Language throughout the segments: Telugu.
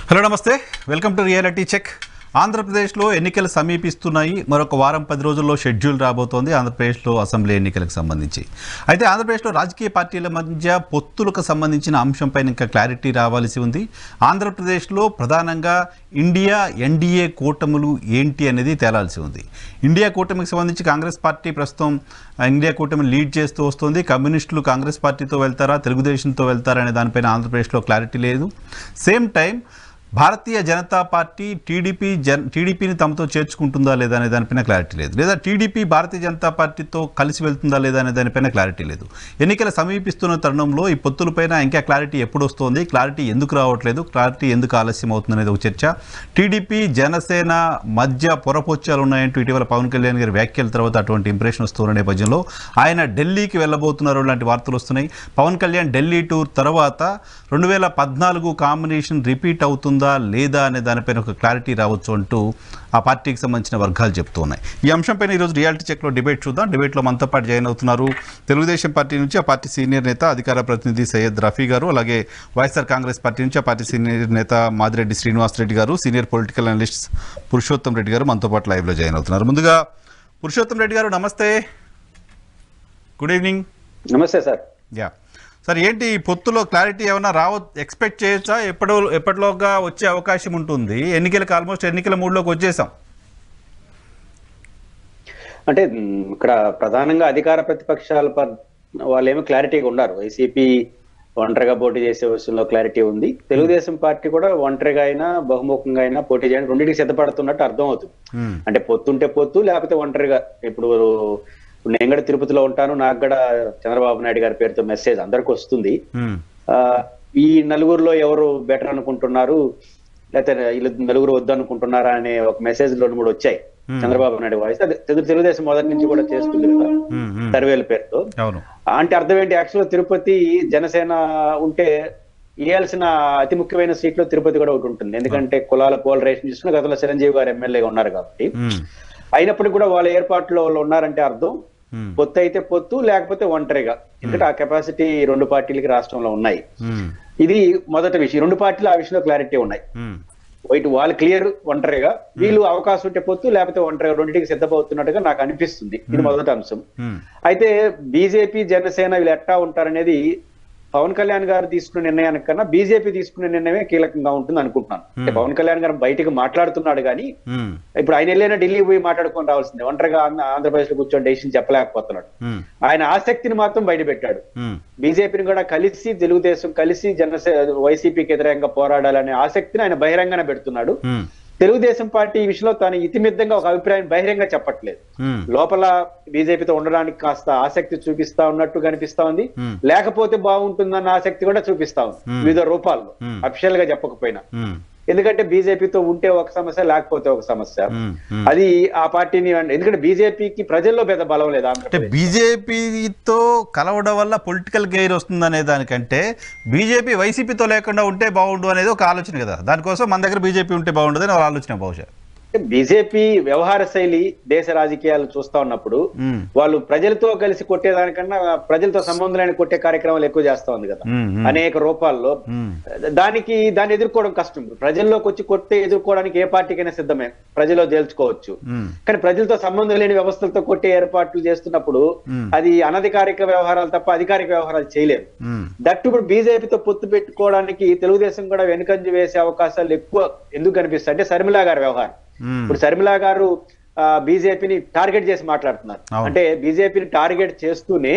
హలో నమస్తే, వెల్కమ్ టు రియాలిటీ చెక్. ఆంధ్రప్రదేశ్లో ఎన్నికలు సమీపిస్తున్నాయి. మరొక వారం 10 రోజుల్లో షెడ్యూల్ రాబోతోంది ఆంధ్రప్రదేశ్లో అసెంబ్లీ ఎన్నికలకు సంబంధించి. అయితే ఆంధ్రప్రదేశ్లో రాజకీయ పార్టీల మధ్య పొత్తులకు సంబంధించిన అంశంపైన ఇంకా క్లారిటీ రావాల్సి ఉంది. ఆంధ్రప్రదేశ్లో ప్రధానంగా ఇండియా ఎన్డీఏ కూటములు ఏంటి అనేది తేలాల్సి ఉంది. ఇండియా కూటమికి సంబంధించి కాంగ్రెస్ పార్టీ ప్రస్తుతం ఇండియా కూటమిని లీడ్ చేస్తూ వస్తుంది. కమ్యూనిస్టులు కాంగ్రెస్ పార్టీతో వెళ్తారా, తెలుగుదేశంతో వెళ్తారా అనే దానిపైన ఆంధ్రప్రదేశ్లో క్లారిటీ లేదు. Same time Bharatiya Janata party టీడీపీని తమతో చేర్చుకుంటుందా లేదా అనే దానిపైన క్లారిటీ లేదు. లేదా టీడీపీ భారతీయ జనతా పార్టీతో కలిసి వెళ్తుందా లేదా అనే దానిపైన క్లారిటీ లేదు. ఎన్నికలు సమీపిస్తున్న తరుణంలో ఈ పొత్తులపైన ఇంకా క్లారిటీ ఎప్పుడు వస్తుంది, క్లారిటీ ఎందుకు రావట్లేదు, క్లారిటీ ఎందుకు ఆలస్యం అవుతుంది అనేది ఒక చర్చ. టీడీపీ జనసేన మధ్య పొరపొచ్చాలు ఉన్నాయంటూ ఇటీవల పవన్ కళ్యాణ్ గారి వ్యాఖ్యల తర్వాత అటువంటి ఇంప్రెషన్ వస్తున్న నేపథ్యంలో ఆయన ఢిల్లీకి వెళ్ళబోతున్నారు లాంటి వార్తలు వస్తున్నాయి. పవన్ కళ్యాణ్ ఢిల్లీ టూర్ తర్వాత 2014 కాంబినేషన్ రిపీట్ అవుతుందా లేదా అనే దానిపైన ఒక క్లారిటీ రావచ్చు అంటూ ఆ పార్టీకి సంబంధించిన వర్గాలు చెప్తూ ఉన్నాయి. ఈ అంశంపైన ఈరోజు రియాలిటీ చెక్లో డిబేట్ చూద్దాం. డిబేట్లో మనతో పాటు జాయిన్ అవుతున్నారు తెలుగుదేశం పార్టీ నుంచి ఆ పార్టీ సీనియర్ నేత అధికార ప్రతినిధి సయ్యద్ రఫీ గారు, అలాగే వైఎస్ఆర్ కాంగ్రెస్ పార్టీ నుంచి ఆ పార్టీ సీనియర్ నేత మాదిరెడ్డి శ్రీనివాసరెడ్డి గారు, senior political analyst Purushottam Reddy గారు మనతో పాటు లైవ్లో జాయిన్ అవుతున్నారు. ముందుగా పురుషోత్తం రెడ్డి గారు నమస్తే, గుడ్ ఈవినింగ్. నమస్తే సార్. యా సార్, ఏంటి పొత్తులో క్లారిటీ ఏమైనా ఎక్స్పెక్ట్ చేయొచ్చా? ఎప్పటిలోగా వచ్చే అవకాశం ఉంటుంది? ఎన్నికలకు ఆల్మోస్ట్ ఎన్నికల మూడ్లోకి వచ్చేసాం. అంటే ఇక్కడ ప్రధానంగా అధికార ప్రతిపక్షాల వాళ్ళేమో క్లారిటీగా ఉన్నారు. వైసీపీ ఒంటరిగా పోటీ చేసే విషయంలో క్లారిటీ ఉంది. తెలుగుదేశం పార్టీ కూడా ఒంటరిగా అయినా బహుముఖంగా అయినా పోటీ చేయడానికి రెండింటికి సిద్ధపడుతున్నట్టు అర్థం అవుతుంది. అంటే పొత్తుంటే పొత్తు, లేకపోతే ఒంటరిగా. ఇప్పుడు నేను కూడా తిరుపతిలో ఉంటాను, నాకు కూడా చంద్రబాబు నాయుడు గారి పేరుతో మెసేజ్ అందరికి వస్తుంది. ఈ నలుగురులో ఎవరు బెటర్ అనుకుంటున్నారు, లేకపోతే వీళ్ళు నలుగురు వద్దు అనుకుంటున్నారా అనే ఒక మెసేజ్ 2-3 వచ్చాయి చంద్రబాబు నాయుడు వాయిస్. అది తెలుగుదేశం మొదటి నుంచి కూడా చేస్తుంది కదా సర్వేల పేరుతో. అంటే అర్థం ఏంటి, యాక్చువల్గా తిరుపతి జనసేన ఉంటే ఇవ్వాల్సిన అతి ముఖ్యమైన సీట్లో తిరుపతి కూడా ఒకటి ఉంటుంది. ఎందుకంటే కులాల పోలరైజేషన్ చూసుకుని గతంలో చిరంజీవి గారు ఎమ్మెల్యేగా ఉన్నారు కాబట్టి. అయినప్పటికీ కూడా వాళ్ళ ఏర్పాట్లో వాళ్ళు ఉన్నారంటే అర్థం పొత్తు అయితే పొత్తు, లేకపోతే ఒంటరిగా. ఎందుకంటే ఆ కెపాసిటీ 2 పార్టీలకి రాష్ట్రంలో ఉన్నాయి. ఇది మొదటి విషయం. 2 పార్టీలు ఆ విషయంలో క్లారిటీ ఉన్నాయి. వాళ్ళు క్లియర్ ఒంటరిగా, వీళ్ళు అవకాశం ఉంటే పొత్తు, లేకపోతే ఒంటరిగా, రెండింటికి సిద్ధమవుతున్నట్టుగా నాకు అనిపిస్తుంది. ఇది మొదటి అంశం. అయితే బీజేపీ జనసేన వీళ్ళు ఎట్టా ఉంటారనేది పవన్ కళ్యాణ్ గారు తీసుకున్న నిర్ణయానికి కన్నా బీజేపీ తీసుకున్న నిర్ణయమే కీలకంగా ఉంటుంది అనుకుంటున్నాను. అంటే పవన్ కళ్యాణ్ గారు బయటకు మాట్లాడుతున్నాడు కానీ ఇప్పుడు ఆయన వెళ్ళినా ఢిల్లీ పోయి మాట్లాడుకొని రావాల్సిందే. ఒంటరిగా ఆంధ్రప్రదేశ్ లో కూర్చొని డెసిషన్ చెప్పలేకపోతున్నాడు. ఆయన ఆసక్తిని మాత్రం బయట పెట్టాడు. బీజేపీని కూడా కలిసి తెలుగుదేశం కలిసి వైసీపీకి వ్యతిరేకంగా పోరాడాలనే ఆసక్తిని ఆయన బహిరంగానే పెడుతున్నాడు. తెలుగుదేశం పార్టీ ఈ విషయంలో తాను ఇతిమిద్దంగా ఒక అభిప్రాయం బహిరంగ చెప్పట్లేదు. లోపల బీజేపీతో ఉండడానికి కాస్త ఆసక్తి చూపిస్తా ఉన్నట్టు కనిపిస్తా ఉంది. లేకపోతే బాగుంటుందన్న ఆసక్తి కూడా చూపిస్తా ఉంది వివిధ రూపాల్లో, అఫిషియల్ గా చెప్పకపోయినా. ఎందుకంటే బీజేపీతో ఉంటే ఒక సమస్య, లేకపోతే ఒక సమస్య. అది ఆ పార్టీని, ఎందుకంటే బీజేపీకి ప్రజల్లో పెద్ద బలం లేదు. అంటే బీజేపీతో కలవడం వల్ల పొలిటికల్ గెయిన్ వస్తుంది అనే దానికంటే బీజేపీ వైసీపీతో లేకుండా ఉంటే బాగుండు అనేది ఒక ఆలోచన కదా. దానికోసం మన దగ్గర బీజేపీ ఉంటే బాగుండదు అని ఆలోచన బహుశా. బీజేపీ వ్యవహార శైలి దేశ రాజకీయాలు చూస్తా ఉన్నప్పుడు వాళ్ళు ప్రజలతో కలిసి కొట్టేదానికన్నా ప్రజలతో సంబంధం లేని కొట్టే కార్యక్రమాలు ఎక్కువ చేస్తా ఉంది కదా అనేక రూపాల్లో. దాన్ని ఎదుర్కోవడం కష్టం. ప్రజల్లోకి వచ్చి కొట్టే ఎదుర్కోవడానికి ఏ పార్టీకైనా సిద్ధమే, ప్రజల్లో తేల్చుకోవచ్చు. కానీ ప్రజలతో సంబంధం లేని వ్యవస్థలతో కొట్టే ఏర్పాట్లు చేస్తున్నప్పుడు అది అనధికారిక వ్యవహారాలు తప్ప అధికారిక వ్యవహారాలు చేయలేరు. దట్టు ఇప్పుడు బీజేపీతో పొత్తు పెట్టుకోవడానికి తెలుగుదేశం కూడా వెనుకంజ వేసే అవకాశాలు ఎక్కువ ఎందుకు కనిపిస్తాయి అంటే శర్మిలా గారి వ్యవహారం. ఇప్పుడు శర్మిలా గారు బీజేపీని టార్గెట్ చేసి మాట్లాడుతున్నారు. అంటే బీజేపీని టార్గెట్ చేస్తూనే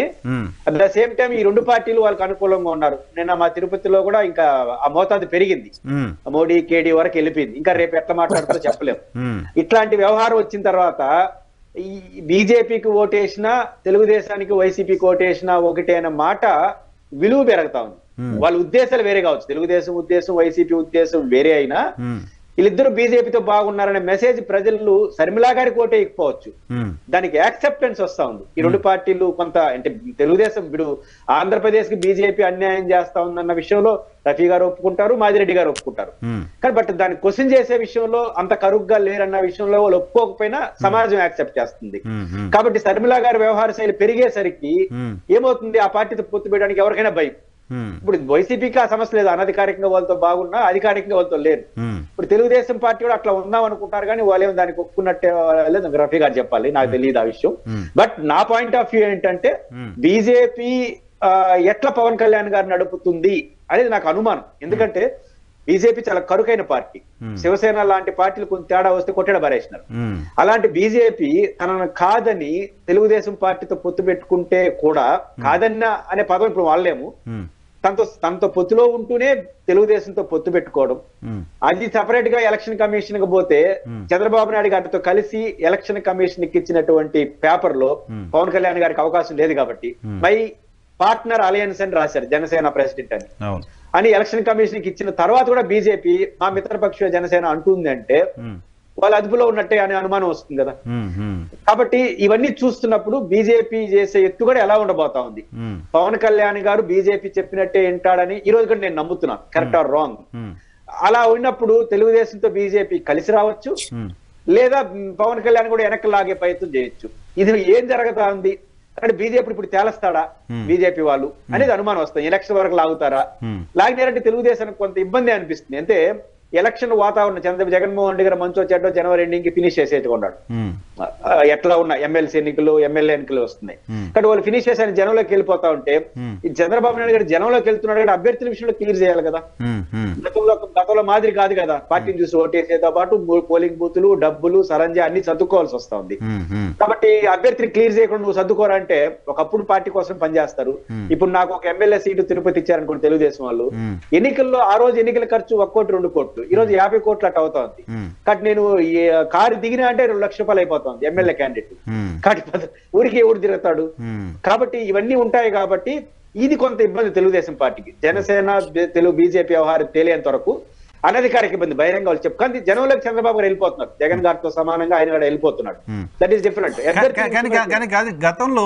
అట్ ద సేమ్ టైం ఈ 2 పార్టీలు వాళ్ళకి అనుకూలంగా ఉన్నారు. నిన్న మా తిరుపతిలో కూడా ఇంకా ఆ మోతాదు పెరిగింది, మోడీ కేడీ వరకు వెళ్ళిపోయింది. ఇంకా రేపు ఎట్లా మాట్లాడుతుందో చెప్పలేము. ఇట్లాంటి వ్యవహారం వచ్చిన తర్వాత ఈ బీజేపీకి ఓటేసినా తెలుగుదేశానికి వైసీపీకి ఓటేసినా ఒకటే అనే మాట విలువ పెరుగుతా ఉంది. వాళ్ళ ఉద్దేశాలు వేరే కావచ్చు, తెలుగుదేశం ఉద్దేశం వైసీపీ ఉద్దేశం వేరే అయినా వీళ్ళిద్దరు బీజేపీతో బాగున్నారనే మెసేజ్ ప్రజలు శర్మిలా గారికి ఓటే ఇకపోవచ్చు. దానికి యాక్సెప్టెన్స్ వస్తా ఉంది. ఈ 2 పార్టీలు కొంత అంటే తెలుగుదేశం ఇప్పుడు ఆంధ్రప్రదేశ్ కి బీజేపీ అన్యాయం చేస్తా ఉందన్న విషయంలో రఫీ గారు ఒప్పుకుంటారు, మాదిరెడ్డి గారు ఒప్పుకుంటారు. కానీ బట్ దాన్ని క్వశ్చన్ చేసే విషయంలో అంత కరుగ్గా లేరన్న విషయంలో వాళ్ళు ఒప్పుకోకపోయినా సమాజం యాక్సెప్ట్ చేస్తుంది. కాబట్టి శర్మిలా గారి వ్యవహార శైలి పెరిగేసరికి ఏమవుతుంది, ఆ పార్టీతో పొత్తు పెట్టడానికి ఎవరికైనా భయం. ఇప్పుడు వైసీపీకి ఆ సమస్య లేదు, అనధికారికంగా వాళ్ళతో బాగున్నా అధికారికంగా వాళ్ళతో లేరు. ఇప్పుడు తెలుగుదేశం పార్టీ కూడా అట్లా ఉందాం అనుకుంటారు, కానీ వాళ్ళేమో దానికి ఒప్పుకున్నట్టే లేదు. రఫీ గారు చెప్పాలి, నాకు తెలియదు ఆ విషయం. బట్ నా పాయింట్ ఆఫ్ వ్యూ ఏంటంటే బీజేపీ ఎట్లా పవన్ కళ్యాణ్ గారు నడుపుతుంది అనేది నాకు అనుమానం. ఎందుకంటే బీజేపీ చాలా కరుకైన పార్టీ, శివసేన లాంటి పార్టీలు కొంచెం తేడా వస్తే కొట్టడ బారేసినారు. అలాంటి బీజేపీ తనను కాదని తెలుగుదేశం పార్టీతో పొత్తు పెట్టుకుంటే కూడా, కాదన్న అనే పదం ఇప్పుడు వాళ్ళేము, తనతో పొత్తులో ఉంటూనే తెలుగుదేశంతో పొత్తు పెట్టుకోవడం, అది సపరేట్ గా ఎలక్షన్ కమిషన్ కి పోతే చంద్రబాబు నాయుడు గారితో కలిసి ఎలక్షన్ కమిషన్ కి ఇచ్చినటువంటి పేపర్ లో పవన్ కళ్యాణ్ గారికి అవకాశం లేదు కాబట్టి మై పార్ట్నర్ అలయన్స్ అని రాశారు, జనసేన ప్రెసిడెంట్ అని ఎలక్షన్ కమిషన్ కి ఇచ్చిన తర్వాత కూడా బీజేపీ మా మిత్రపక్ష జనసేన అంటుంది అంటే వాళ్ళ అదుపులో ఉన్నట్టే అనే అనుమానం వస్తుంది కదా. కాబట్టి ఇవన్నీ చూస్తున్నప్పుడు బీజేపీ చేసే ఎత్తుగడ ఎలా ఉండబోతా ఉంది, పవన్ కళ్యాణ్ గారు బీజేపీ చెప్పినట్టే వింటాడని ఈ రోజు కూడా నేను నమ్ముతున్నాను, కరెక్ట్ ఆర్ రాంగ్. అలా ఉన్నప్పుడు తెలుగుదేశంతో బీజేపీ కలిసి రావచ్చు, లేదా పవన్ కళ్యాణ్ కూడా వెనక్కి లాగే ప్రయత్నం చేయొచ్చు. ఇది ఏం జరుగుతా ఉంది అంటే బీజేపీ ఇప్పుడు తేలస్తాడా బీజేపీ వాళ్ళు అనేది అనుమానం వస్తుంది. ఎలక్షన్ వరకు లాగుతారా, లాగినారంటే తెలుగుదేశానికి కొంత ఇబ్బంది అనిపిస్తుంది. అంటే ఎలక్షన్ వాతావరణం జగన్మోహన్ రెడ్డి గారు మంచి వచ్చేటో జనవరి ఎండింగ్ కి ఫినిష్ చేసేట్టుకున్నాడు. ఎట్లా ఉన్న ఎమ్మెల్సీ ఎన్నికలు ఎమ్మెల్యే ఎన్నికలు వస్తున్నాయి కానీ వాళ్ళు ఫినిష్ చేసి జనంలోకి వెళ్ళిపోతా ఉంటే ఈ చంద్రబాబు నాయుడు గారు జనంలోకి వెళ్తున్నాడు కానీ అభ్యర్థుల విషయంలో క్లియర్ చేయాలి కదా. గతంలో మాదిరి కాదు కదా, పార్టీని చూసి ఓటేసేతో పాటు పోలింగ్ బూతులు, డబ్బులు, సరంజా అన్ని సర్దుకోవాల్సి వస్తా ఉంది. కాబట్టి అభ్యర్థిని క్లియర్ చేయకుండా నువ్వు సర్దుకోరంటే ఒకప్పుడు పార్టీ కోసం పనిచేస్తారు. ఇప్పుడు నాకు ఒక ఎమ్మెల్యే సీటు తిరుపతి ఇచ్చారనుకోండి తెలుగుదేశం వాళ్ళు, ఎన్నికల్లో ఆ రోజు ఎన్నికల ఖర్చు 1 కోటి 2 కోట్లు, ఈ రోజు 50 కోట్లు అట్లా అవుతా ఉంది. కాబట్టి నేను కారు దిగినా అంటే 2 లక్షల రూపాయలు అయిపోతుంది ఎమ్మెల్యే క్యాండిడేట్. కాబట్టి ఊరికి ఎవరు తిరుగుతాడు. కాబట్టి ఇవన్నీ ఉంటాయి. కాబట్టి ఇది కొంత ఇబ్బంది తెలుగుదేశం పార్టీకి. జనసేన బీజేపీ వ్యవహారం తెలియని వరకు అనధికారిక ఇబ్బంది, బహిరంగ వాళ్ళు చెప్పు. కానీ జనంలోకి చంద్రబాబు గారు వెళ్ళిపోతున్నారు, జగన్ గారితో సమానంగా ఆయన కూడా వెళ్ళిపోతున్నాడు. That is different. కానీ గతంలో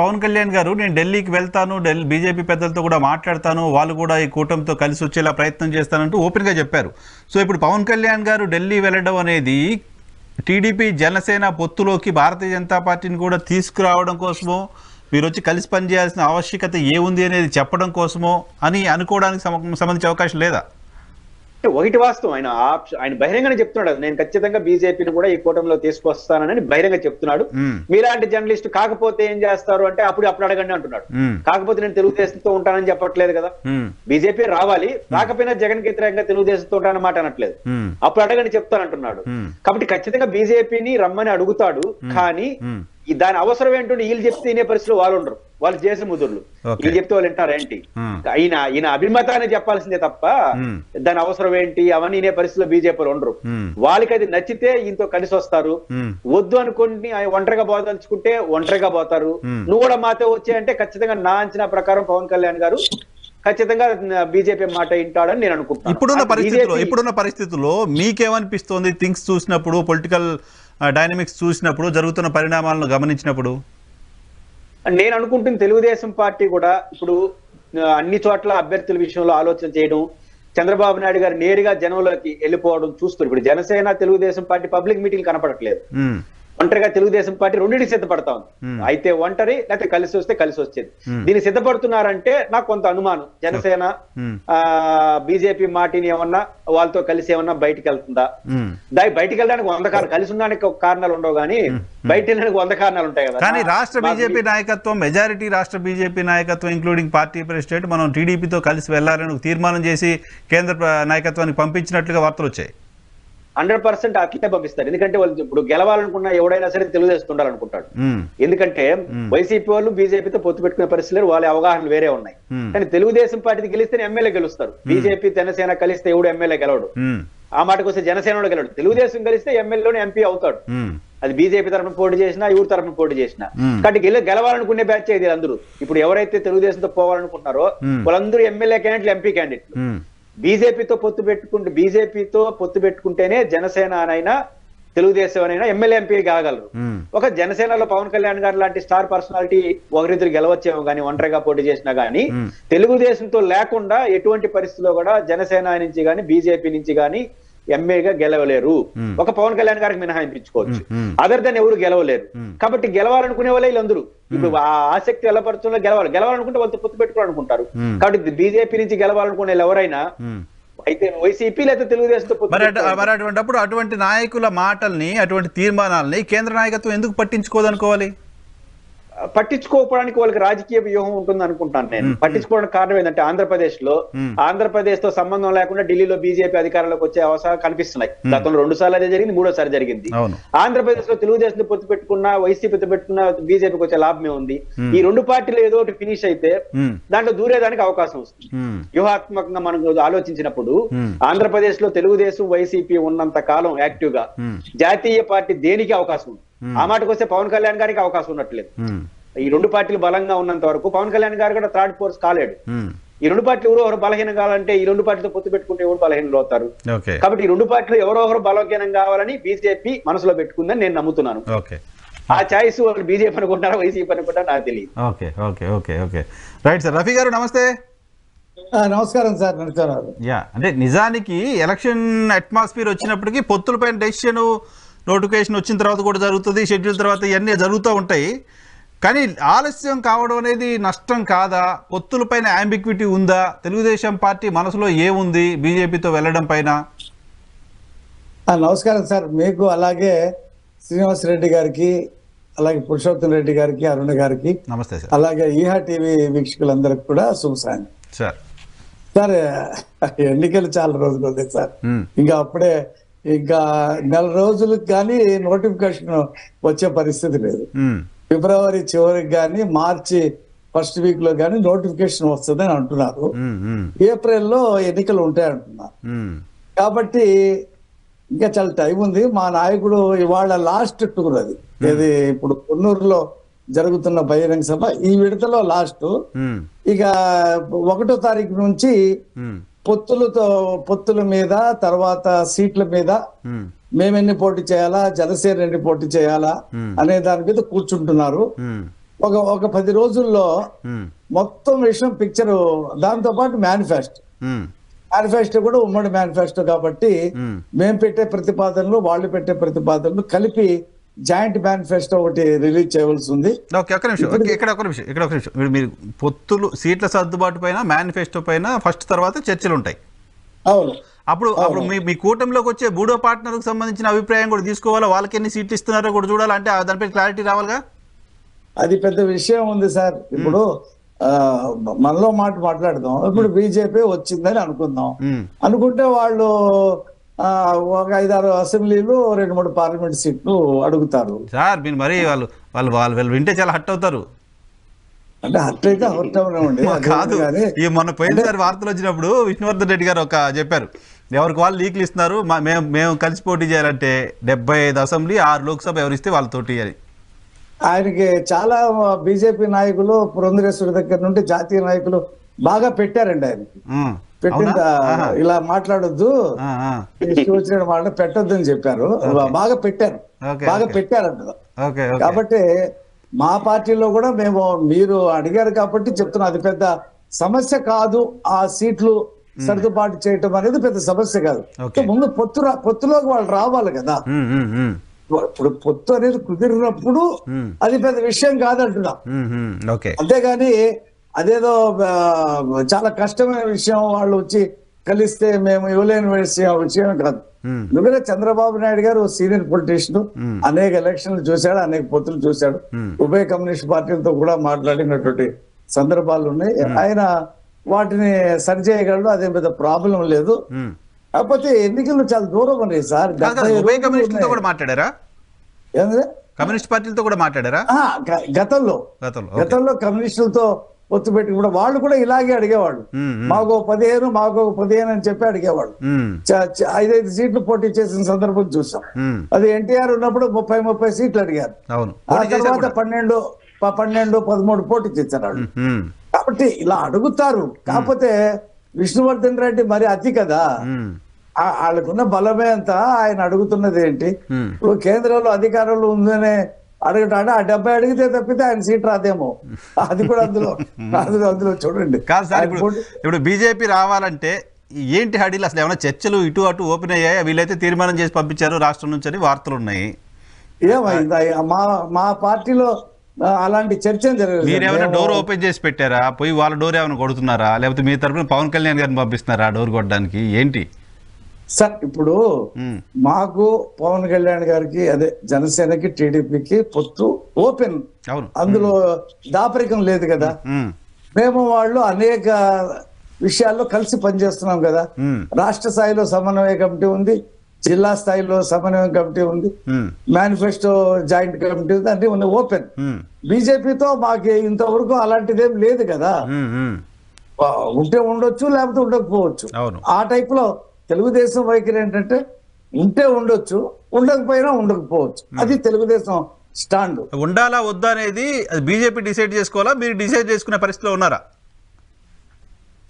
పవన్ కళ్యాణ్ గారు నేను ఢిల్లీకి వెళ్తాను, బీజేపీ పెద్దలతో కూడా మాట్లాడతాను, వాళ్ళు కూడా ఈ కూటమితో కలిసి వచ్చేలా ప్రయత్నం చేస్తానంటూ ఓపెన్ గా చెప్పారు. సో ఇప్పుడు పవన్ కళ్యాణ్ గారు ఢిల్లీ వెళ్ళడం అనేది టీడీపీ జనసేన పొత్తులోకి భారతీయ జనతా పార్టీని కూడా తీసుకురావడం కోసమో, మీరు వచ్చి కలిసి పనిచేయాల్సిన ఆవశ్యకత ఏముంది అనేది చెప్పడం కోసమో అని అనుకోవడానికి సంబంధించిన అవకాశం లేదా? ఒకటి వాస్తవం, ఆయన బహిరంగంగా చెప్తున్నాడు, నేను ఖచ్చితంగా బీజేపీని కూడా ఈ కూటమిలో తీసుకొస్తానని బహిరంగ చెప్తున్నాడు. మీలాంటి జర్నలిస్ట్ కాకపోతే ఏం చేస్తారు అంటే అప్పుడు అడగండి అంటున్నాడు. కాకపోతే నేను తెలుగుదేశంతో ఉంటానని చెప్పట్లేదు కదా. బీజేపీ రావాలి, రాకపోయినా జగన్ కి వ్యతిరేకంగా తెలుగుదేశంతో ఉంటానన్నమాట అనట్లేదు. అప్పుడు అడగండి చెప్తానంటున్నాడు. కాబట్టి ఖచ్చితంగా బీజేపీని రమ్మని అడుగుతాడు. కానీ దాని అవసరం ఏంటంటే వీళ్ళు చెప్తే వినే పరిస్థితులు వాళ్ళు ఉండరు, వాళ్ళు చేసే ముదుర్లు. వీళ్ళు చెప్తే వాళ్ళు వింటారు ఏంటి? ఈయన అభిమతాన్ని చెప్పాల్సిందే తప్ప దాని అవసరం ఏంటి అవన్నీ వినే పరిస్థితుల్లో బీజేపీలు ఉండరు. వాళ్ళకి అది నచ్చితే ఈయనతో కలిసి వస్తారు, వద్దు అనుకుని ఒంటరిగా పోదలుచుకుంటే ఒంటరిగా పోతారు. నువ్వు కూడా మాతో వచ్చాయంటే ఖచ్చితంగా నా అంచనా ప్రకారం పవన్ కళ్యాణ్ గారు ఖచ్చితంగా బీజేపీ మాట వింటాడని నేను అనుకుంటున్నాను. ఇప్పుడున్న పరిస్థితుల్లో మీకేమనిపిస్తోంది? థింగ్స్ చూసినప్పుడు, పొలిటికల్ డైనమిక్స్ చూసినప్పుడు, జరుగుతున్న పరిణామాలను గమనించినప్పుడు నేను అనుకుంటుంది తెలుగుదేశం పార్టీ కూడా ఇప్పుడు అన్ని చోట్ల అభ్యర్థుల విషయంలో ఆలోచన చేయడం, చంద్రబాబు నాయుడు గారు నేరుగా జనంలోకి వెళ్ళిపోవడం చూస్తున్నారు. ఇప్పుడు Janasena Telugu Desam party public meeting కనపడట్లేదు. ఒంటరిగా తెలుగుదేశం పార్టీ రెండింటికి సిద్ధపడతా ఉంది. అయితే ఒంటరి లేకపోతే కలిసి వస్తే కలిసి వచ్చేది. దీన్ని సిద్ధపడుతున్నారంటే నాకు కొంత అనుమానం, జనసేన బీజేపీ మాటిని ఏమన్నా వాళ్ళతో కలిసి ఏమన్నా బయటికి వెళ్తుందా. బయటికి వెళ్ళడానికి 100 కారణాలు, కలిసి ఉండడానికి ఒక కారణాలు ఉండవు కానీ బయట వెళ్ళడానికి 100 కారణాలు ఉంటాయి కదా. కానీ రాష్ట్ర బీజేపీ నాయకత్వం, మెజారిటీ రాష్ట్ర బీజేపీ నాయకత్వం ఇంక్లూడింగ్ పార్టీ ప్రెసిడెంట్ మనం టీడీపీతో కలిసి వెళ్లాలని తీర్మానం చేసి కేంద్ర నాయకత్వానికి పంపించినట్లుగా వార్తలు వచ్చాయి. 100% అట్లే పంపిస్తారు. ఎందుకంటే వాళ్ళు ఇప్పుడు గెలవాలనుకున్న ఎవడైనా సరే తెలుగుదేశం ఉండాలనుకుంటాడు. ఎందుకంటే వైసీపీ వాళ్ళు బీజేపీతో పొత్తు పెట్టుకునే పరిస్థితులు వాళ్ళ అవగాహనలు వేరే ఉన్నాయి. కానీ తెలుగుదేశం పార్టీ గెలిస్తేనే ఎమ్మెల్యే గెలుస్తారు. బీజేపీ జనసేన కలిస్తే ఎవడు ఎమ్మెల్యే గెలవడు. ఆ మాటకు వస్తే జనసేనలో గెలవడు. తెలుగుదేశం కలిస్తే ఎమ్మెల్యేలోనే ఎంపీ అవుతాడు. అది బీజేపీ తరఫున పోటీ చేసినా, ఎవరి తరఫున పోటీ చేసినా. కాబట్టి గెలవాలనుకునే బ్యాచ్ ఇది అందరూ. ఇప్పుడు ఎవరైతే తెలుగుదేశంతో పోవాలనుకుంటున్నారో వాళ్ళందరూ ఎమ్మెల్యే క్యాండిడేట్లు, ఎంపీ క్యాండిడేట్లు. బీజేపీతో పొత్తు పెట్టుకుంటేనే జనసేన అనైనా తెలుగుదేశం అనైనా ఎమ్మెల్యే ఎంపీ కాగలరు. ఒక జనసేనలో పవన్ కళ్యాణ్ గారు లాంటి స్టార్ పర్సనాలిటీ ఒకరిద్దరు గెలవచ్చేమో కానీ ఒంటరిగా పోటీ చేసినా గానీ తెలుగుదేశంతో లేకుండా ఎటువంటి పరిస్థితిలో కూడా జనసేన నుంచి కానీ బీజేపీ నుంచి కానీ ఎంఏగా గెలవలేరు. ఒక పవన్ కళ్యాణ్ గారికి మినహాయించుకోవచ్చు, అదర్ దెన్ ఎవరు గెలవలేరు. కాబట్టి గెలవాలనుకునే వాళ్ళే వీళ్ళందరూ ఇప్పుడు ఆ ఆసక్తి వెళ్ళపరచంలో గెలవాలనుకుంటే వాళ్ళతో పొత్తు పెట్టుకోవాలనుకుంటారు. కాబట్టి బీజేపీ నుంచి గెలవాలనుకునే వాళ్ళు ఎవరైనా అయితే వైసీపీ లేదా తెలుగుదేశంతో మరి అటువంటిప్పుడు అటువంటి నాయకుల మాటల్ని అటువంటి తీర్మానాలని కేంద్ర నాయకత్వం ఎందుకు పట్టించుకోదనుకోవాలి? పట్టించుకోవడానికి వాళ్ళకి రాజకీయ వ్యూహం ఉంటుంది అనుకుంటాను నేను. పట్టించుకోవడానికి కారణం ఏంటంటే ఆంధ్రప్రదేశ్ తో సంబంధం లేకుండా ఢిల్లీలో బీజేపీ అధికారంలోకి వచ్చే అవసరాలు కనిపిస్తున్నాయి. గతంలో 2 సార్లు అదే జరిగింది, 3ఓసారి జరిగింది. ఆంధ్రప్రదేశ్ లో తెలుగుదేశం పొత్తు పెట్టుకున్నా వైసీపీతో పెట్టుకున్నా బీజేపీకి వచ్చే లాభమే ఉంది. ఈ 2 పార్టీలు ఏదో ఒకటి ఫినిష్ అయితే దాంట్లో దూరేదానికి అవకాశం వస్తుంది. వ్యూహాత్మకంగా మనం ఆలోచించినప్పుడు ఆంధ్రప్రదేశ్ లో తెలుగుదేశం వైసీపీ ఉన్నంత కాలం యాక్టివ్ గా జాతీయ పార్టీ దేనికి అవకాశం ఉంది. ఆ మాటకు వస్తే పవన్ కళ్యాణ్ గారికి అవకాశం ఉన్నట్లేదు. ఈ 2 పార్టీలు బలంగా ఉన్నంత వరకు పవన్ కళ్యాణ్ గారు కూడా థర్డ్ ఫోర్స్ కాలేడు. ఈ 2 పార్టీలు ఎవరో బలహీనం కావాలంటే ఈ 2 పార్టీలతో పొత్తు పెట్టుకుంటే ఎవరు బలహీనలు అవుతారు. కాబట్టి ఈ 2 పార్టీలు ఎవరో బలహీనం కావాలని బీజేపీ మనసులో పెట్టుకుందని నేను నమ్ముతున్నాను. ఆ చాయిస్ వాళ్ళు బీజేపీ అనుకుంటారా వైసీపీ అనుకుంటారా నాకు తెలియదు. Right sir. రఫీ గారు నమస్తే. నమస్కారం సార్. అంటే నిజానికి ఎలక్షన్ అట్మాస్ఫియర్ వచ్చినప్పటికీ పొత్తులపైన డెసిషన్ నోటిఫికేషన్ వచ్చిన తర్వాత కూడా జరుగుతుంది, షెడ్యూల్ తర్వాత ఇవన్నీ జరుగుతూ ఉంటాయి. కానీ ఆలస్యం కావడం అనేది నష్టం కాదా? పొత్తులపైన యాంబిక్విటీ ఉందా? తెలుగుదేశం పార్టీ మనసులో ఏముంది బీజేపీతో వెళ్ళడం పైన? నమస్కారం సార్. మీకు అలాగే శ్రీనివాస్ రెడ్డి గారికి, అలాగే పురుషోత్తం రెడ్డి గారికి, అరుణ్ గారికి నమస్తే సార్. అలాగే ఈహా టీవీ వీక్షకులందరికి కూడా శుభసాయం సార్. సార్, ఎన్నికలు చాలా రోజులు ఉంది సార్. ఇంకా నెల రోజులకు కానీ నోటిఫికేషన్ వచ్చే పరిస్థితి లేదు. ఫిబ్రవరి చివరికి కానీ మార్చి ఫస్ట్ వీక్ లో కానీ నోటిఫికేషన్ వస్తుందని అంటున్నారు. ఏప్రిల్లో ఎన్నికలు ఉంటాయంటున్నారు. కాబట్టి ఇంకా చాలా టైం ఉంది. మా నాయకుడు ఇవాళ లాస్ట్ టూర్ అది ఇది ఇప్పుడు కొన్నూరులో జరుగుతున్న బహిరంగ సభ ఈ విడతలో లాస్ట్. ఇక 1వ తారీఖు నుంచి పొత్తుల మీద, తర్వాత సీట్ల మీద మేమెన్ని పోటీ చేయాలా, జనసేన ఎన్ని పోటీ చేయాలా అనే దాని మీద కూర్చుంటున్నారు. ఒక 10 రోజుల్లో మొత్తం విషయం పిక్చర్, దాంతో పాటు మేనిఫెస్టో కూడా ఉమ్మడి మేనిఫెస్టో కాబట్టి మేము పెట్టే ప్రతిపాదనలు వాళ్ళు పెట్టే ప్రతిపాదనలు కలిపి జాయింట్ మేనిఫెస్టో ఒకటి రిలీజ్ చేయవలసి ఉంది. ఇక్కడ ఒక నిమిషం. మీరు పొత్తులు సీట్ల సర్దుబాటు పైన, మేనిఫెస్టో పైన ఫస్ట్ తర్వాత చర్చలు ఉంటాయి. అవును. అప్పుడు మీ కూటమిలోకి వచ్చే 3వ పార్ట్నర్ కు సంబంధించిన అభిప్రాయం కూడా తీసుకోవాలా, వాళ్ళకి ఎన్ని సీట్లు ఇస్తున్నారో కూడా చూడాలి. అంటే దానిపై క్లారిటీ రావాలిగా. అది పెద్ద విషయం ఉంది సార్. ఇప్పుడు మనలో మాట్లాడదాం. ఇప్పుడు బీజేపీ వచ్చిందని అనుకుందాం. అనుకుంటే వాళ్ళు ఒక 5-6 అసెంబ్లీలు, 2-3 పార్లమెంట్ సీట్లు అడుగుతారు సార్. మీరు మరి వాళ్ళు వింటే చాలా హట్ అవుతారు. అంటే హట్ అయితే హట్ అవనివ్వండి. కాదు, ఈ మొన్న పోయినసారి వార్తలు వచ్చినప్పుడు విష్ణువర్ధన్ రెడ్డి గారు చెప్పారు, ఎవరికి వాళ్ళు లీకులు ఇస్తున్నారు, మేము కలిసి పోటీ చేయాలంటే 75 అసెంబ్లీ 6 లోక్సభ ఎవరిస్తే వాళ్ళతోటి అని. ఆయనకి చాలా బీజేపీ నాయకులు, పురంధరేశ్వరి దగ్గర నుండి జాతీయ నాయకులు బాగా పెట్టారండి ఆయనకి. పెట్టింది ఇలా మాట్లాడొద్దు, వచ్చిన మాట పెట్టొద్దు అని చెప్పారు. బాగా పెట్టారంట. కాబట్టి మా పార్టీలో కూడా మీరు అడిగారు కాబట్టి చెప్తున్నా, అది పెద్ద సమస్య కాదు. ఆ సీట్లు సర్దుబాటు చేయటం అనేది పెద్ద సమస్య కాదు. ముందు పొత్తులోకి వాళ్ళు రావాలి కదా. ఇప్పుడు పొత్తు అనేది కుదిరినప్పుడు అది పెద్ద విషయం కాదంటున్నా. అంతేగాని అదేదో చాలా కష్టమైన విషయం, వాళ్ళు వచ్చి కలిస్తే మేము ఇవ్వలేని విషయం కాదు. ఎందుకంటే చంద్రబాబు నాయుడు గారు సీనియర్ పొలిటీషియన్, అనేక ఎలక్షన్లు చూశాడు, అనేక పొత్తులు చూశాడు, ఉభయ కమ్యూనిస్ట్ పార్టీలతో కూడా మాట్లాడినటువంటి సందర్భాలు ఉన్నాయి. ఆయన వాటిని సరిచేయగలడు, అదే పెద్ద ప్రాబ్లం లేదు. కాకపోతే ఎన్నికలు చాలా దూరం ఉన్నాయి సార్. కమ్యూనిస్ట్ పార్టీలతో కూడా మాట్లాడారా? గతంలో కమ్యూనిస్టులతో పొత్తు పెట్టి కూడా వాళ్ళు కూడా ఇలాగే అడిగేవాళ్ళు. మాకు 15 అని చెప్పి అడిగేవాళ్ళు. 5 సీట్లు పోటీ చేసిన సందర్భం చూసాం. అది ఎన్టీఆర్ ఉన్నప్పుడు 30 సీట్లు అడిగారు. ఆ తర్వాత 12-13 పోటీ చేశారు వాళ్ళు. కాబట్టి ఇలా అడుగుతారు. కాకపోతే విష్ణువర్ధన్ రెడ్డి మరి అతి కదా, వాళ్ళకున్న బలమే అంత. ఆయన అడుగుతున్నది ఏంటి? ఇప్పుడు కేంద్రంలో అధికారంలో ఉందనే అడగటాడు. ఆ 70 అడిగితే తప్పితే ఆయన సీట్ రాదేమో. అది కూడా అందులో చూడండి. కాదు సార్, ఇప్పుడు బీజేపీ రావాలంటే ఏంటి హడీలు అసలు ఏమైనా చర్చలు ఇటు అటు ఓపెన్ అయ్యాయి వీళ్ళైతే తీర్మానం చేసి పంపించారు రాష్ట్రం నుంచి అని వార్తలు ఉన్నాయి ఏమైంది మా పార్టీలో అలాంటి చర్చ జరగలేదు. మీరేమైనా డోర్ ఓపెన్ చేసి పెట్టారా పోయి వాళ్ళ డోర్ ఏమైనా కొడుతున్నారా లేకపోతే మీ తరపున పవన్ కళ్యాణ్ గారిని పంపిస్తున్నారా డోర్ కొట్టడానికి ఏంటి సార్ ఇప్పుడు మాకు పవన్ కళ్యాణ్ గారికి అదే జనసేనకి టీడీపీకి పొత్తు ఓపెన్, అందులో దాపరికం లేదు కదా. మేము వాళ్ళు అనేక విషయాల్లో కలిసి పనిచేస్తున్నాం కదా. రాష్ట్ర స్థాయిలో సమన్వయ కమిటీ ఉంది, జిల్లా స్థాయిలో సమన్వయ కమిటీ ఉంది, మేనిఫెస్టో జాయింట్ కమిటీ ఉంది, అన్ని ఉన్నాయి ఓపెన్. బీజేపీతో మాకు ఇంతవరకు అలాంటిదేం లేదు కదా. ఉంటే ఉండొచ్చు లేకపోతే ఉండకపోవచ్చు. ఆ టైప్ లో తెలుగుదేశం వైఖరి ఏంటంటే ఉంటే ఉండొచ్చు, ఉండకపోయినా ఉండకపోవచ్చు. అది తెలుగుదేశం స్టాండ్. ఉండాలా వద్దా అనేది బీజేపీ డిసైడ్ చేసుకోవాలా, మీరు డిసైడ్ చేసుకునే పరిస్థితిలో ఉన్నారా?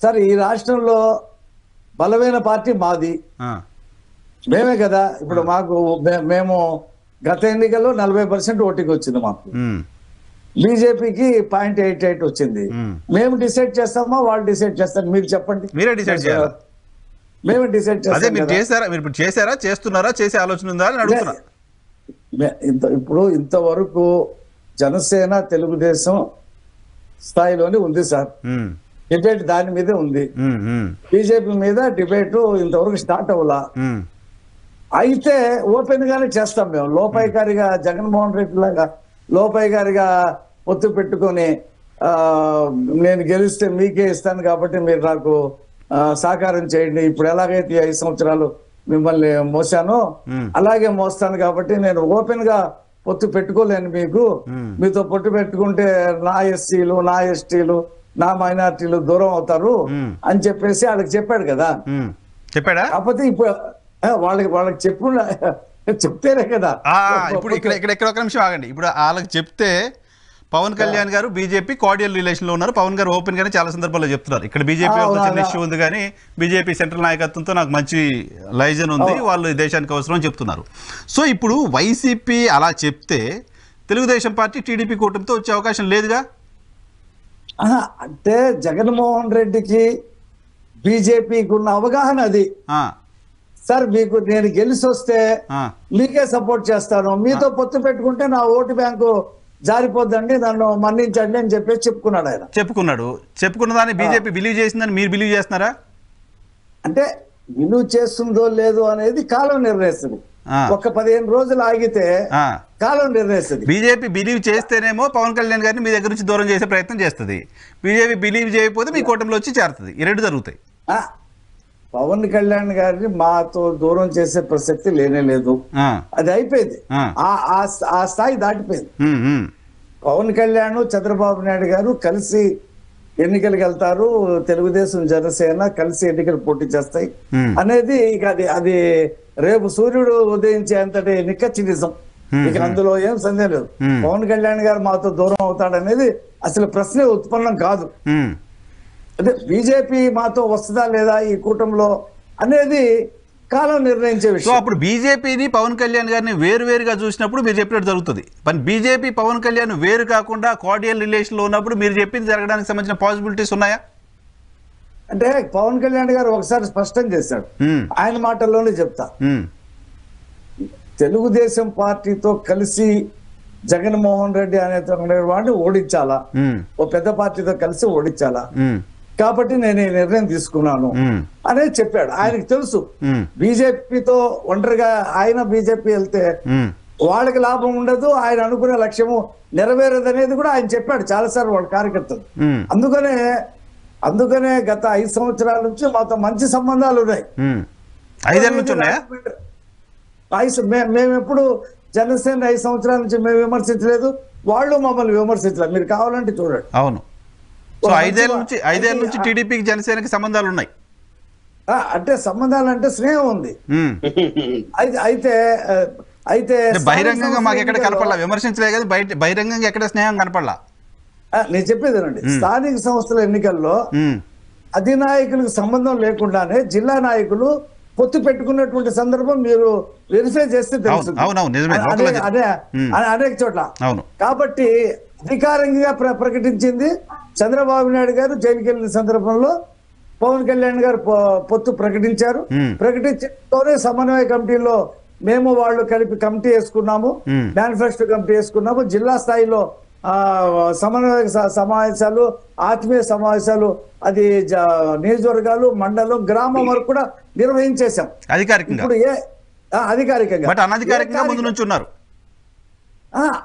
సార్ ఈ రాష్ట్రంలో బలమైన పార్టీ మాది, మేమే కదా. ఇప్పుడు మాకు మేము గత ఎన్నికల్లో 40% ఓటింగ్ వచ్చింది మాకు, బీజేపీకి 0.88 వచ్చింది. మేము డిసైడ్ చేస్తామా వాళ్ళు డిసైడ్ చేస్తారు? మీరు చెప్పండి. మీరే డిసైడ్ చేయాలి. మేము డిసైడ్ చేస్తాం. మీరు చేశారా? మీరు ఇప్పుడు చేశారా, చేస్తున్నారా, చేసే ఆలోచన ఉందా అని అడుగుతున్నా. ఇప్పుడు ఇంతవరకు జనసేన తెలుగుదేశం స్థాయిలోనే ఉంది సార్. డిబేట్ దాని మీదే ఉంది. బీజేపీ మీద డిబేట్ ఇంతవరకు స్టార్ట్ అవ్వాల. అయితే ఓపెన్ గానే చేస్తాం మేము. లోపాయికారిగా జగన్మోహన్ రెడ్డి లాగా లోపాయికారిగా పొత్తు పెట్టుకొని నేను గెలిస్తే మీకే ఇస్తాను కాబట్టి మీరు నాకు సహకారం చేయండి, ఇప్పుడు ఎలాగైతే 5 సంవత్సరాలు మిమ్మల్ని మోసానో అలాగే మోస్తాను కాబట్టి నేను ఓపెన్ గా పొత్తు పెట్టుకోలేను మీకు, మీతో పొత్తు పెట్టుకుంటే నా ఎస్సీలు నా ఎస్టీలు నా మైనార్టీలు దూరం అవుతారు అని చెప్పేసి వాళ్ళకి చెప్పాడు కదా. చెప్పాడా? కాకపోతే ఇప్పుడు వాళ్ళకి చెప్తేనే కదా. ఇప్పుడు ఇక్కడ ఒక నిమిషం ఆగండి. ఇప్పుడు వాళ్ళకి చెప్తే పవన్ కళ్యాణ్ గారు బీజేపీ కార్డియల్ రిలేషన్ లో ఉన్నారు. పవన్ గారు ఓపెన్ గానే చాలా సందర్భాల్లో చెప్తున్నారు ఇక్కడ బీజేపీ చిన్న ఇష్యూ ఉంది కానీ బీజేపీ సెంట్రల్ నాయకత్వంతో నాకు మంచి లైజన్ ఉంది, వాళ్ళు దేశానికి అవసరం అని చెప్తున్నారు. సో ఇప్పుడు వైసీపీ అలా చెప్తే తెలుగుదేశం పార్టీ టీడీపీ కూటమితో వచ్చే అవకాశం లేదుగా. అంటే జగన్మోహన్ రెడ్డికి బీజేపీకి ఉన్న అవగాహన అది. సార్ మీకు నేను గెలిచి వస్తే మీకే సపోర్ట్ చేస్తాను, మీతో పొత్తు పెట్టుకుంటే నా ఓటు బ్యాంకు జారిపోద్దండి, నన్ను మన్నించండి అని చెప్పేసి చెప్పుకున్నాడు ఆయన. చెప్పుకున్న దాన్ని బీజేపీ బిలీవ్ చేసిందని మీరు బిలీవ్ చేస్తున్నారా? అంటే బిలీవ్ చేస్తుందో లేదో అనేది కాలం నిర్ణయిస్తుంది. ఒక 15 రోజులు ఆగితే కాలం నిర్ణయిస్తుంది. బీజేపీ బిలీవ్ చేస్తేనేమో పవన్ కళ్యాణ్ గారిని మీ దగ్గర నుంచి దూరం చేసే ప్రయత్నం చేస్తుంది, బీజేపీ బిలీవ్ చేయకపోతే మీ కూటమిలో వచ్చి చేరుతుంది. ఈ రెండు జరుగుతాయి. పవన్ కళ్యాణ్ గారిని మాతో దూరం చేసే ప్రసక్తి లేనే లేదు. అది అయిపోయింది, ఆ స్థాయి దాటిపోయింది. పవన్ కళ్యాణ్ చంద్రబాబు నాయుడు గారు కలిసి ఎన్నికలకు వెళ్తారు, తెలుగుదేశం జనసేన కలిసి ఎన్నికలు పోటీ చేస్తాయి అనేది ఇక అది రేపు సూర్యుడు ఉదయించే అంతటి నిక్కచ్చి నిజం. ఇక అందులో ఏం సందేహం లేదు. పవన్ కళ్యాణ్ గారు మాతో దూరం అవుతాడనేది అసలు ప్రశ్నే ఉత్పన్నం కాదు. అదే బీజేపీ మాతో వస్తుందా లేదా ఈ కూటమిలో అనేది కాలం నిర్ణయించే విషయం. అప్పుడు బీజేపీని పవన్ కళ్యాణ్ గారిని వేరువేరుగా చూసినప్పుడు మీరు చెప్పినట్టు జరుగుతుంది. కానీ బీజేపీ పవన్ కళ్యాణ్ వేరు కాకుండా కార్డియల్ రిలేషన్ లో ఉన్నప్పుడు మీరు చెప్పింది జరగడానికి సంబంధించిన పాసిబిలిటీస్ ఉన్నాయా? అంటే పవన్ కళ్యాణ్ గారు ఒకసారి స్పష్టం చేశాడు, ఆయన మాటల్లోనే చెప్తా. తెలుగుదేశం పార్టీతో కలిసి జగన్మోహన్ రెడ్డి అనే వాడిని ఓడించాలా, ఓ పెద్ద పార్టీతో కలిసి ఓడించాలా, కాబట్టి నేను ఈ నిర్ణయం తీసుకున్నాను అనేది చెప్పాడు. ఆయనకు తెలుసు బీజేపీతో ఒంటరిగా ఆయన బీజేపీ వెళ్తే వాళ్ళకి లాభం ఉండదు, ఆయన అనుకునే లక్ష్యము నెరవేరదు అనేది కూడా ఆయన చెప్పాడు చాలాసార్లు వాళ్ళ కార్యకర్తలు. అందుకనే గత 5 సంవత్సరాల నుంచి మాతో మంచి సంబంధాలు ఉన్నాయి. 5 ఏళ్ళ నుంచి ఉన్నాయా? మేము ఎప్పుడు జనసేన 5 సంవత్సరాల నుంచి మేము విమర్శించలేదు, వాళ్ళు మమ్మల్ని విమర్శించలేదు. మీరు కావాలంటే చూడండి. అవును. సో 5 ఏళ్ళ నుంచి టీడీపీకి జనసేనకి సంబంధాలు ఉన్నాయి. అంటే సంబంధాలు అంటే స్నేహం ఉంది. అయితే బహిరంగంగా మాకు ఎక్కడ కనపడలా, విమర్శించలే కదా, బహిరంగంగా ఎక్కడ స్నేహం కనపడలా. నేను చెప్పేదేనండి, స్థానిక సంస్థల ఎన్నికల్లో అధినాయకులకు సంబంధం లేకుండానే జిల్లా నాయకులు పొత్తు పెట్టుకున్నటువంటి సందర్భం మీరు వెరిఫై చేస్తే తెలుస్తుంది అనేక చోట్ల. కాబట్టి అధికారికంగా ప్రకటించింది చంద్రబాబు నాయుడు గారు జైలుకి వెళ్ళిన సందర్భంలో పవన్ కళ్యాణ్ గారు పొత్తు ప్రకటించారు. ప్రకటించడంతోనే సమన్వయ కమిటీలో మేము వాళ్ళు కలిపి కమిటీ వేసుకున్నాము, మేనిఫెస్టో కమిటీ వేసుకున్నాము. జిల్లా స్థాయిలో సమన్వయ సమావేశాలు, ఆత్మీయ సమావేశాలు, అది నియోజకవర్గాలు, మండలం, గ్రామం వరకు కూడా నిర్వహించేశాం అధికారికంగా. ఇప్పుడు అనధికారికంగా ముందు నుంచి ఉన్నారు.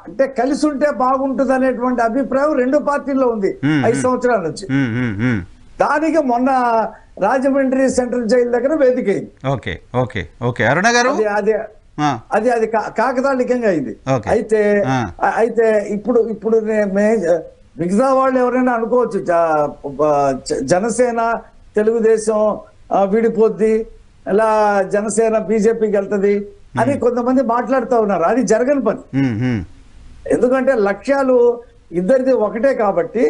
అంటే కలిసి ఉంటే బాగుంటుంది అనేటువంటి అభిప్రాయం రెండు పార్టీల్లో ఉంది 5 సంవత్సరాల నుంచి. దానికి మొన్న రాజమండ్రి సెంట్రల్ జైలు దగ్గర వేదిక అయింది. అరుణ గారు అది కాకతాళికంగా అయింది. అయితే ఇప్పుడు మిగతా వాళ్ళు ఎవరైనా అనుకోవచ్చు జనసేన తెలుగుదేశం విడిపోద్ది, ఇలా జనసేన బీజేపీకి వెళ్తది అని కొంతమంది మాట్లాడుతూ ఉన్నారు. అది జరగని పని. ఎందుకంటే లక్ష్యాలు ఇద్దరిది ఒకటే కాబట్టి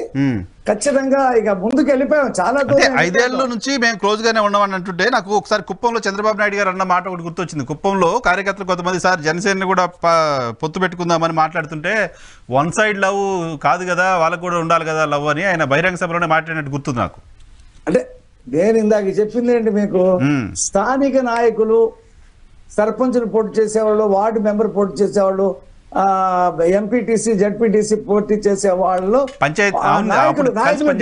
ఖచ్చితంగా ఇక ముందుకు వెళ్ళిపోయాం. చాలా 5 ఏళ్ల నుంచి మేము క్లోజ్ గానే ఉన్నామని అంటుంటే నాకు ఒకసారి కుప్పంలో చంద్రబాబు నాయుడు గారు అన్న మాట ఒకటి గుర్తొచ్చింది. కుప్పంలో కార్యకర్తలు కొంతమంది సార్ జనసేనని కూడా పొత్తు పెట్టుకుందామని మాట్లాడుతుంటే వన్ సైడ్ లవ్ కాదు కదా, వాళ్ళకు కూడా ఉండాలి కదా లవ్ అని ఆయన బహిరంగ సభలోనే మాట్లాడినట్టు గుర్తుంది నాకు. అంటే నేను ఇందాక చెప్పింది ఏంటి మీకు, స్థానిక నాయకులు, సర్పంచులు పోటీ చేసేవాళ్ళు, వార్డు మెంబర్ పోటీ చేసేవాళ్ళు, ఎంపీటీసీ జడ్పీటీసీ పోటీ చేసే వాళ్ళు నాయకులు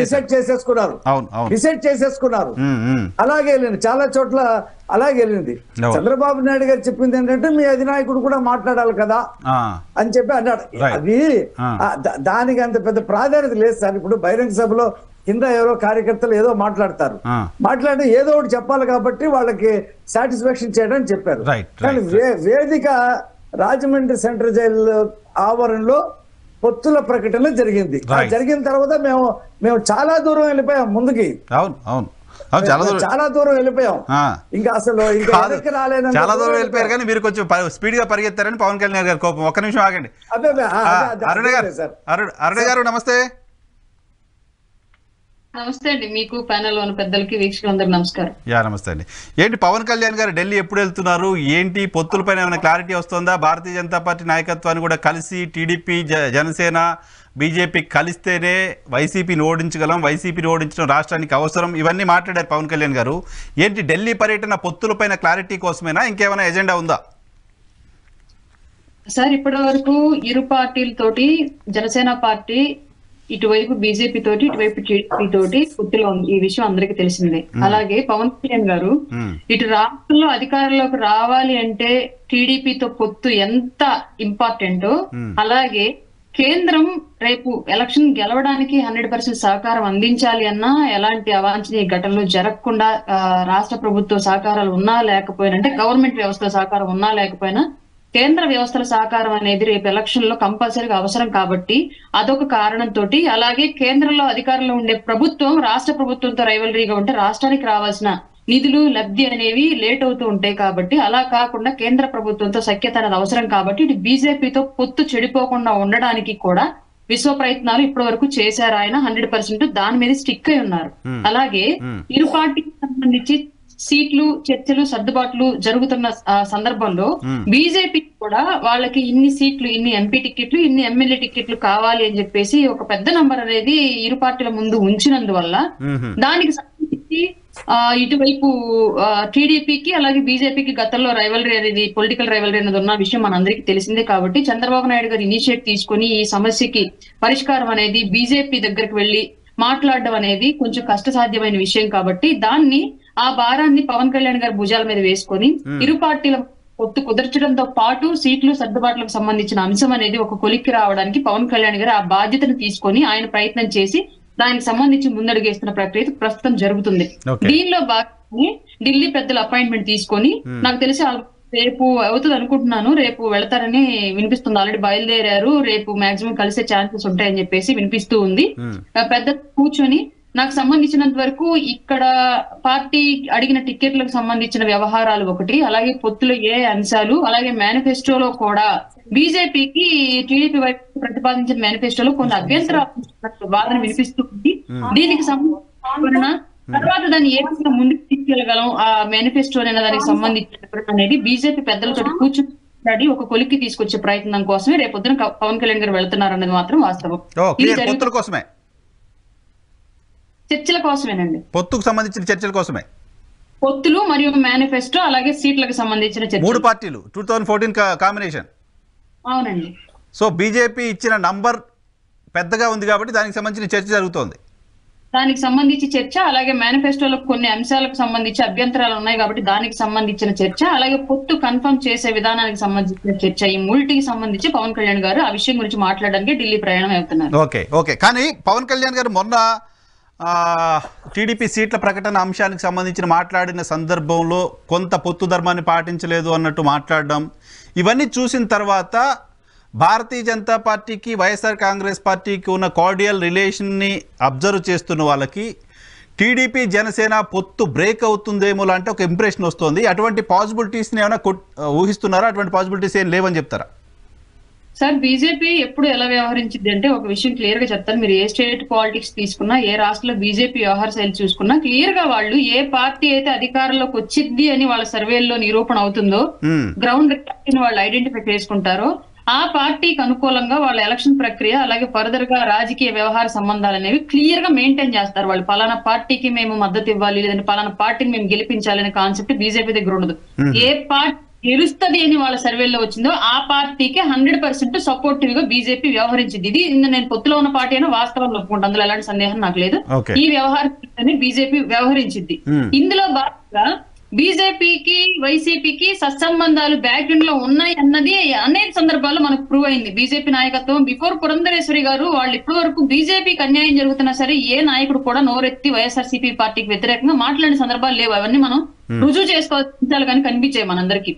డిసైడ్ చేసేసుకున్నారు. అలాగే వెళ్ళింది, చాలా చోట్ల అలాగే వెళ్ళింది. చంద్రబాబు నాయుడు గారు చెప్పింది ఏంటంటే మీ అధినాయకుడు కూడా మాట్లాడాలి కదా అని చెప్పి అన్నాడు. అది దానికి అంత పెద్ద ప్రాధాన్యత లేదు సార్. ఇప్పుడు బహిరంగ సభలో కింద ఎవరో కార్యకర్తలు ఏదో మాట్లాడి ఏదో ఒకటి చెప్పాలి కాబట్టి వాళ్ళకి సాటిస్ఫాక్షన్ చేయడానికి చెప్పారు. కానీ వేదిక రాజమండ్రి సెంట్రల్ జైలు ఆవరణలో పొత్తుల ప్రకటన జరిగింది. జరిగిన తర్వాత మేము చాలా దూరం వెళ్ళిపోయాం ముందుకి. చాలా దూరం వెళ్ళిపోయాం. ఇంకా అసలు రాలేదు. చాలా దూరం వెళ్ళిపోయారు కానీ మీరు కొంచెం స్పీడ్ గా పరిగెత్తారని పవన్ కళ్యాణ్ గారు కోపం. ఒక్క నిమిషం ఆగండి. అరుణ గారు నమస్తే. నమస్తే అండి, మీకు ప్యానెల్ ఉన్న పెద్దలకి వీక్షకులందరూ నమస్కారం. నమస్తే అండి. ఏంటి పవన్ కళ్యాణ్ గారు ఢిల్లీ ఎప్పుడు వెళ్తున్నారు, ఏంటి పొత్తులపైన ఏమైనా క్లారిటీ వస్తుందా? భారతీయ జనతా పార్టీ నాయకత్వాన్ని కూడా కలిసి టీడీపీ జనసేన బీజేపీ కలిస్తేనే వైసీపీని ఓడించగలం, వైసీపీని ఓడించడం రాష్ట్రానికి అవసరం, ఇవన్నీ మాట్లాడారు పవన్ కళ్యాణ్ గారు. ఏంటి ఢిల్లీ పర్యటన పొత్తులపైన క్లారిటీ కోసమేనా, ఇంకేమైనా ఎజెండా ఉందా? సార్ ఇప్పటి వరకు ఇరు పార్టీలతోటి జనసేన పార్టీ ఇటువైపు బీజేపీ తోటి ఇటువైపు టీడీపీ తోటి పొత్తులో ఉంది. ఈ విషయం అందరికీ తెలిసిందే. అలాగే పవన్ కళ్యాణ్ గారు ఇటు రాష్ట్రంలో అధికారంలోకి రావాలి అంటే టీడీపీతో పొత్తు ఎంత ఇంపార్టెంటో, అలాగే కేంద్రం రేపు ఎలక్షన్ గెలవడానికి 100% సహకారం అందించాలి అన్నా, ఎలాంటి అవాంఛనీయ ఘటనలు జరగకుండా రాష్ట్ర ప్రభుత్వ సహకారాలు ఉన్నా లేకపోయినా, అంటే గవర్నమెంట్ వ్యవస్థల సహకారం ఉన్నా లేకపోయినా కేంద్ర వ్యవస్థల సహకారం అనేది రేపు ఎలక్షన్ లో కంపల్సరీగా అవసరం కాబట్టి అదొక కారణంతో, అలాగే కేంద్రంలో అధికారంలో ఉండే ప్రభుత్వం రాష్ట్ర ప్రభుత్వంతో రైవలరీగా ఉంటే రాష్ట్రానికి రావాల్సిన నిధులు లబ్ధి అనేవి లేట్ అవుతూ ఉంటాయి కాబట్టి, అలా కాకుండా కేంద్ర ప్రభుత్వంతో సఖ్యత అనేది అవసరం కాబట్టి ఇటు బీజేపీతో పొత్తు చెడిపోకుండా ఉండడానికి కూడా విశ్వ ప్రయత్నాలు ఇప్పటి వరకు చేశారు. ఆయన 100% దాని మీద స్టిక్ అయి ఉన్నారు. అలాగే ఇరు పార్టీకి సంబంధించి సీట్లు చర్చలు సర్దుబాట్లు జరుగుతున్న సందర్భంలో బీజేపీ కూడా వాళ్ళకి ఇన్ని సీట్లు, ఇన్ని ఎంపీ టికెట్లు, ఇన్ని ఎమ్మెల్యే టికెట్లు కావాలి అని చెప్పేసి ఒక పెద్ద నంబర్ అనేది ఇరు పార్టీల ముందు ఉంచినందువల్ల దానికి సంబంధించి ఇటువైపు టీడీపీకి అలాగే బీజేపీకి గతంలో రైవలరీ అనేది, పొలిటికల్ రైవలరీ అనేది ఉన్న విషయం మనందరికీ తెలిసిందే. కాబట్టి చంద్రబాబు నాయుడు గారు ఇనిషియేట్ తీసుకుని ఈ సమస్యకి పరిష్కారం అనేది బీజేపీ దగ్గరకు వెళ్లి మాట్లాడడం అనేది కొంచెం కష్టసాధ్యమైన విషయం కాబట్టి దాన్ని, ఆ భారాన్ని పవన్ కళ్యాణ్ గారు భుజాల మీద వేసుకొని ఇరు పార్టీల పొత్తు కుదర్చడంతో పాటు సీట్లు సర్దుబాట్లకు సంబంధించిన అంశం అనేది ఒక కొలిక్కి రావడానికి పవన్ కళ్యాణ్ గారు ఆ బాధ్యతను తీసుకొని ఆయన ప్రయత్నం చేసి దానికి సంబంధించి ముందడుగేస్తున్న ప్రక్రియ ప్రస్తుతం జరుగుతుంది. దీనిలో భాగంగానే ఢిల్లీ పెద్దల అపాయింట్మెంట్ తీసుకొని, నాకు తెలిసి రేపు అవుతుంది అనుకుంటున్నాను, రేపు వెళతారని వినిపిస్తుంది. ఆల్రెడీ బయలుదేరారు, రేపు మాక్సిమం కలిసే ఛాన్సెస్ ఉంటాయని చెప్పేసి వినిపిస్తూ ఉంది. పెద్ద కూర్చొని నాకు సంబంధించినంత వరకు ఇక్కడ పార్టీ అడిగిన టికెట్లకు సంబంధించిన వ్యవహారాలు ఒకటి, అలాగే పొత్తులో ఏ అంశాలు, అలాగే మేనిఫెస్టోలో కూడా బీజేపీకి టీడీపీ వైపు ప్రతిపాదించిన మేనిఫెస్టోలో కొన్ని అభ్యంతరాలు వాదన వినిపిస్తుంది. దీనికి సంబంధించిన తర్వాత దాన్ని ఏ విధంగా ముందుకు తీసుకెళ్లగలం, ఆ మేనిఫెస్టో అనే దానికి సంబంధించిన అనేది బీజేపీ పెద్దలతో కూర్చుని ఒక కొలిక్కి తీసుకొచ్చే ప్రయత్నం కోసమే రేపొద్దున పవన్ కళ్యాణ్ గారు వెళ్తున్నారు అన్నది మాత్రం వాస్తవం. చర్చల కోసమేనండి. పొత్తుకు సంబంధించిన చర్చల కోసమే, పొత్తులు మరియు మేనిఫెస్టో అలాగే సీట్లకు సంబంధించిన చర్చ. 3 పార్టీలు 2014 కాంబినేషన్. అవునండి. సో బీజేపీ ఇచ్చిన నంబర్ పెద్దగా ఉంది కాబట్టి దానికి సంబంధించిన చర్చ జరుగుతోంది. దానికి సంబంధించి చర్చ, అలాగే మేనిఫెస్టోలో కొన్ని అంశాలకు సంబంధించి అభ్యంతరాలు ఉన్నాయి కాబట్టి దానికి సంబంధించిన చర్చ, అలాగే పొత్తు కన్ఫర్మ్ చేసే విధానానికి సంబంధించిన చర్చ, ఈ మూడింటికి సంబంధించి పవన్ కళ్యాణ్ గారు ఆ విషయం గురించి మాట్లాడడానికి ఢిల్లీ ప్రయాణం అవుతున్నారు. ఓకే. కానీ పవన్ కళ్యాణ్ గారు మొన్న టీడీపీ సీట్ల ప్రకటన అంశానికి సంబంధించిన మాట్లాడిన సందర్భంలో కొంత పొత్తు ధర్మాన్ని పాటించలేదు అన్నట్టు మాట్లాడడం, ఇవన్నీ చూసిన తర్వాత భారతీయ జనతా పార్టీకి వైఎస్ఆర్ కాంగ్రెస్ పార్టీకి ఉన్న కార్డియల్ రిలేషన్ని అబ్జర్వ్ చేస్తున్న వాళ్ళకి టీడీపీ జనసేన పొత్తు బ్రేక్ అవుతుందేమో లాంటి ఒక ఇంప్రెషన్ వస్తుంది. అటువంటి పాసిబిలిటీస్ని ఏమైనా ఊహిస్తున్నారా? అటువంటి పాసిబిలిటీస్ ఏం లేవని చెప్తారా? సార్, బీజేపీ ఎప్పుడు ఎలా వ్యవహరించింది అంటే ఒక విషయం క్లియర్ గా చెప్తాను. మీరు ఏ స్టేట్ పాలిటిక్స్ తీసుకున్నా, ఏ రాష్ట్రంలో బీజేపీ వ్యవహార శైలి చూసుకున్నా క్లియర్ గా వాళ్ళు ఏ పార్టీ అయితే అధికారంలోకి వచ్చింది అని వాళ్ళ సర్వేల్లో నిరూపణ అవుతుందో, గ్రౌండ్ రియాలిటీని వాళ్ళు ఐడెంటిఫై చేసుకుంటారో ఆ పార్టీకి అనుకూలంగా వాళ్ళ ఎలక్షన్ ప్రక్రియ అలాగే ఫర్దర్ గా రాజకీయ వ్యవహార సంబంధాలు అనేవి క్లియర్ గా మెయింటైన్ చేస్తారు. వాళ్ళు పలానా పార్టీకి మేము మద్దతు ఇవ్వాలి, లేదంటే పలానా పార్టీని మేము గెలిపించాలనే కాన్సెప్ట్ బీజేపీ దగ్గర ఉండదు. ఏ పార్టీ గెలుస్తుంది అని వాళ్ళ సర్వేలో వచ్చిందో ఆ పార్టీకి 100% సపోర్టివ్ గా బీజేపీ వ్యవహరించింది. ఇది నేను పొత్తులో ఉన్న పార్టీ అయినా వాస్తవంలో ఒప్పుకుంటాను, అందులో ఎలాంటి సందేహం నాకు లేదు. ఈ వ్యవహారాన్ని బీజేపీ వ్యవహరించింది. ఇందులో భాగంగా బీజేపీకి వైసీపీకి సత్సంబంధాలు బ్యాక్గ్రౌండ్ లో ఉన్నాయి అన్నది అనేక సందర్భాల్లో మనకు ప్రూవ్ అయింది. బీజేపీ నాయకత్వం బిఫోర్ పురంధరేశ్వరి గారు వాళ్ళు ఇప్పటి వరకు బీజేపీకి అన్యాయం జరుగుతున్నా సరే ఏ నాయకుడు కూడా నోరెత్తి వైఎస్ఆర్సీపీ పార్టీకి వ్యతిరేకంగా మాట్లాడిన సందర్భాలు లేవు. అవన్నీ మనం రుజువు చేసుకోవాలి కానీ కనిపించాయి మనందరికీ.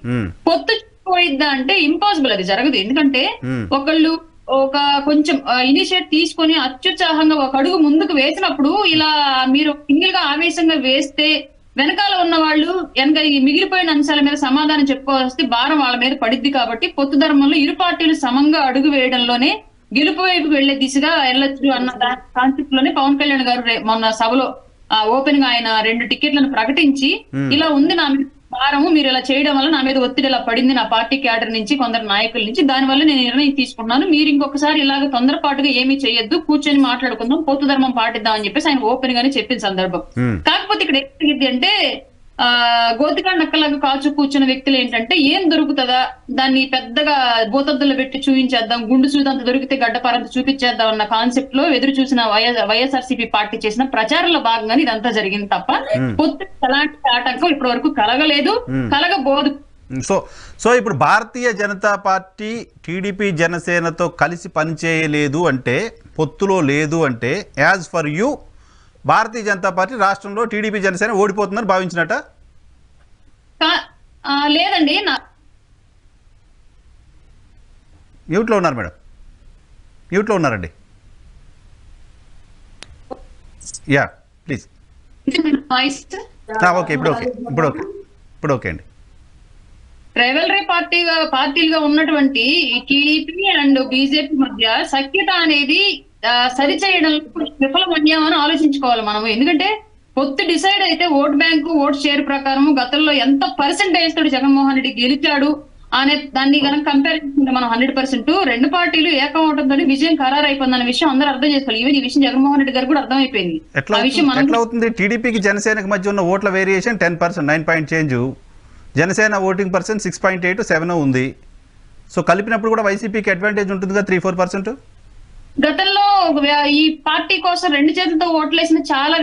పొత్తు పోయిద్దా అంటే ఇంపాసిబుల్, అది జరగదు. ఎందుకంటే ఒకళ్ళు ఒక కొంచెం ఇనిషియేట్ తీసుకొని అత్యుత్సాహంగా ఒక అడుగు ముందుకు వేసినప్పుడు ఇలా మీరు సింగిల్ గా ఆవేశంగా వేస్తే వెనకాల ఉన్న వాళ్ళు వెనక మిగిలిపోయిన అంశాల మీద సమాధానం చెప్పుకోవాల్సి భారం వాళ్ళ మీద పడిద్ది. కాబట్టి పొత్తు ధర్మంలో ఇరు పార్టీలు సమంగా అడుగు వేయడంలోనే గెలుపు వైపు వెళ్లే దిశగా వెళ్ళొచ్చు అన్న కాన్సెప్ట్ లోనే పవన్ కళ్యాణ్ గారు మొన్న సభలో ఓపెన్ గా ఆయన 2 టికెట్లను ప్రకటించి ఇలా ఉంది నా మీద భారము, మీరు ఇలా చేయడం వల్ల నా మీద ఒత్తిడి ఇలా పడింది నా పార్టీ క్యాడర్ నుంచి, కొందరు నాయకుల నుంచి, దానివల్ల నేను నిర్ణయం తీసుకున్నాను, మీరు ఇంకొకసారి ఇలాగ తొందరపాటుగా ఏమీ చేయొద్దు, కూర్చొని మాట్లాడుకుందాం, పొత్తు ధర్మం పాటిద్దాం అని చెప్పేసి ఆయన ఓపెన్ గానే చెప్పిన సందర్భం. కాకపోతే ఇక్కడ ఏం జరిగింది అంటే గోతికాడ నక్కలాగా కాచు కూర్చున్న వ్యక్తులు ఏంటంటే ఏం దొరుకుతుందా దాన్ని పెద్దగా బోతద్దులు పెట్టి చూపించేద్దాం, గుండు చూదంత దొరికితే గడ్డపారంత చూపించేద్దాం అన్న కాన్సెప్ట్ లో ఎదురు చూసిన వైఎస్ఆర్సీపీ పార్టీ చేసిన ప్రచారంలో భాగంగానే ఇదంతా జరిగింది తప్ప పొత్తు ఎలాంటి ఆటంకం ఇప్పటి వరకు కలగలేదు, కలగబోదు. సో ఇప్పుడు భారతీయ జనతా పార్టీ టీడీపీ జనసేనతో కలిసి పనిచేయలేదు అంటే, పొత్తులో లేదు అంటే, as for you Bharatiya Janata party రాష్ట్రంలో టీడీపీ జనసేన ఓడిపోతుందని భావించినట్ట? లేదండి. మ్యూట్లో ఉన్నారు మేడం, మ్యూట్లో ఉన్నారండి. Yeah please. ఓకే, ఇప్పుడు ఓకే అండి. రైవల్రీ పార్టీలుగా ఉన్నటువంటి టీడీపీ అండ్ బీజేపీ మధ్య సఖ్యత అనేది సరిచేయడంలో విఫలమయ్యామని ఆలోచించుకోవాలి మనము. ఎందుకంటే పొత్తు డిసైడ్ అయితే ఓట్ బ్యాంకు ఓట్ షేర్ ప్రకారం గతంలో ఎంత పర్సెంటేజ్ తోటి జగన్మోహన్ రెడ్డి గెలిచాడు అనే దాన్ని కనుక కంపేర్ చేసుకుంటే మనం 100% రెండు పార్టీలు ఏకం అవడంతో విజయం ఖరారు అయిపోయిందన్న విషయం అందరూ అర్థం చేసుకోవాలి. ఈవెన్ ఈ విషయం జగన్మోహన్ రెడ్డి గారు కూడా అర్థమైపోయింది. ఎట్లా అవుతుంది? టీడీపీకి జనసేనకు మధ్య ఉన్న ఓట్ల variation 10%, 9 point change. Janasena voting percent 6.8, 7 ఉంది. సో కలిపినప్పుడు కూడా వైసీపీకి అడ్వాంటేజ్ ఉంటుందిగా 3-4%. గతంలో ఈ పార్టీ కోసం 2 చేతులతో ఓట్లేసిన చాలా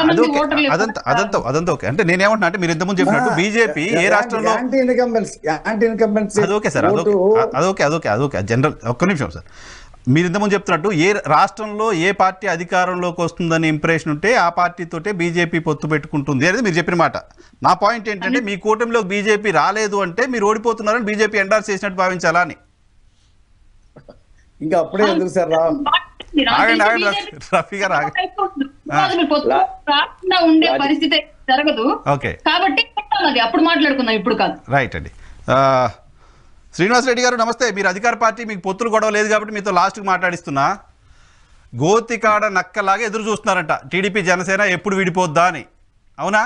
మంది ఓటర్లు. అదంతా ఓకే. అంటే నేనేమంటున్నా అంటే మీరు ఇంతకుముందు చెప్పినట్టు బీజేపీ ఏ రాష్ట్రంలో అదొకే సార్, అదొకే జనరల్. ఒక్క నిమిషం సార్, మీరు ఇంతకుముందు చెప్తున్నట్టు ఏ రాష్ట్రంలో ఏ పార్టీ అధికారంలోకి వస్తుందని ఇంప్రెషన్ ఉంటే ఆ పార్టీతోటే బీజేపీ పొత్తు పెట్టుకుంటుంది అనేది మీరు చెప్పిన మాట. నా పాయింట్ ఏంటంటే మీ కూటమిలో బీజేపీ రాలేదు అంటే మీరు ఓడిపోతున్నారని బీజేపీ ఎండార్స్ చేసినట్టు భావించాలా అని. ఇంకా అప్పుడే ఎందుకు సార్ రఫీ గారు ఉండే పరిస్థితి జరగదు కాబట్టి అప్పుడు మాట్లాడుకుందాం, ఇప్పుడు కాదు. రైట్ అండి. శ్రీనివాస్ రెడ్డి గారు నమస్తే. మీరు అధికార పార్టీ, మీకు పొత్తులు గొడవ లేదు కాబట్టి మీతో లాస్ట్కి మాట్లాడిస్తున్నా. గోతికాడ నక్కలాగా ఎదురు చూస్తున్నారంట టీడీపీ జనసేన ఎప్పుడు విడిపోద్దా అని, అవునా?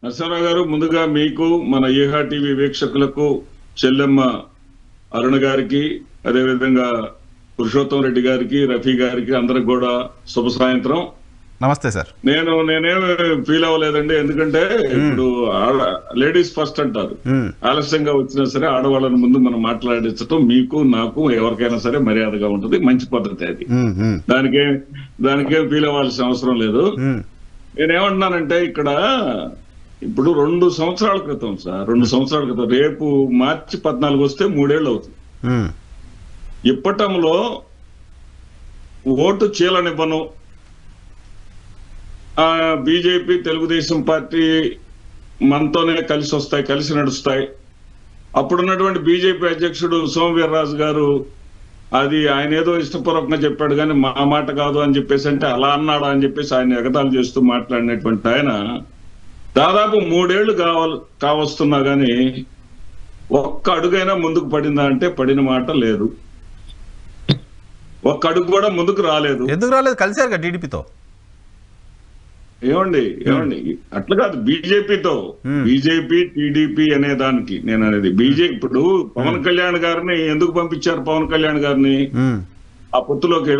నరసింహరావు గారు, ముందుగా మీకు, మన ఏహా టీవీ వీక్షకులకు, చెల్లెమ్మ అరుణ గారికి, అదేవిధంగా పురుషోత్తం రెడ్డి గారికి, రఫీ గారికి అందరికి కూడా శుభ సాయంత్రం. నమస్తే సార్. నేనేం ఫీల్ అవ్వలేదండి. ఎందుకంటే ఇప్పుడు లేడీస్ ఫస్ట్ అంటారు. ఆలస్యంగా వచ్చినా సరే ఆడవాళ్ళని ముందు మనం మాట్లాడించడం మీకు నాకు ఎవరికైనా సరే మర్యాదగా ఉంటుంది, మంచి పద్ధతి అది. దానికేం ఫీల్ అవ్వాల్సిన అవసరం లేదు. నేనేమంటున్నానంటే ఇక్కడ ఇప్పుడు 2 సంవత్సరాల క్రితం సార్, 2 సంవత్సరాల క్రితం, రేపు మార్చి 14 వస్తే 3 ఏళ్ళు అవుతుంది. ఇప్పటంలో ఓటు చీలనివ్వను, బీజేపీ తెలుగుదేశం పార్టీ మనతోనే కలిసి వస్తాయి, కలిసి నడుస్తాయి. అప్పుడున్నటువంటి బీజేపీ అధ్యక్షుడు సోమవీర్రాజు గారు అది ఆయన ఏదో ఇష్టపూర్వకంగా చెప్పాడు కానీ మా మాట కాదు అని చెప్పేసి, అంటే అలా అన్నాడా అని చెప్పేసి ఆయన ఎగతాళి చేస్తూ మాట్లాడినటువంటి ఆయన దాదాపు 3 ఏళ్లు కావస్తున్నా గానీ ఒక్క అడుగైనా ముందుకు పడిందా అంటే పడిన మాట లేదు. ఒక్క అడుగు కూడా ముందుకు రాలేదు. ఎందుకు రాలేదు? కలిసారు కదా టీడీపీతో. ఏమండి అట్లా కాదు, బీజేపీతో, బీజేపీ టీడీపీ అనే దానికి నేను అనేది బీజేపీ. ఇప్పుడు పవన్ కళ్యాణ్ గారిని ఎందుకు పంపించారు? పవన్ కళ్యాణ్ గారిని ఆ పొత్తులోకి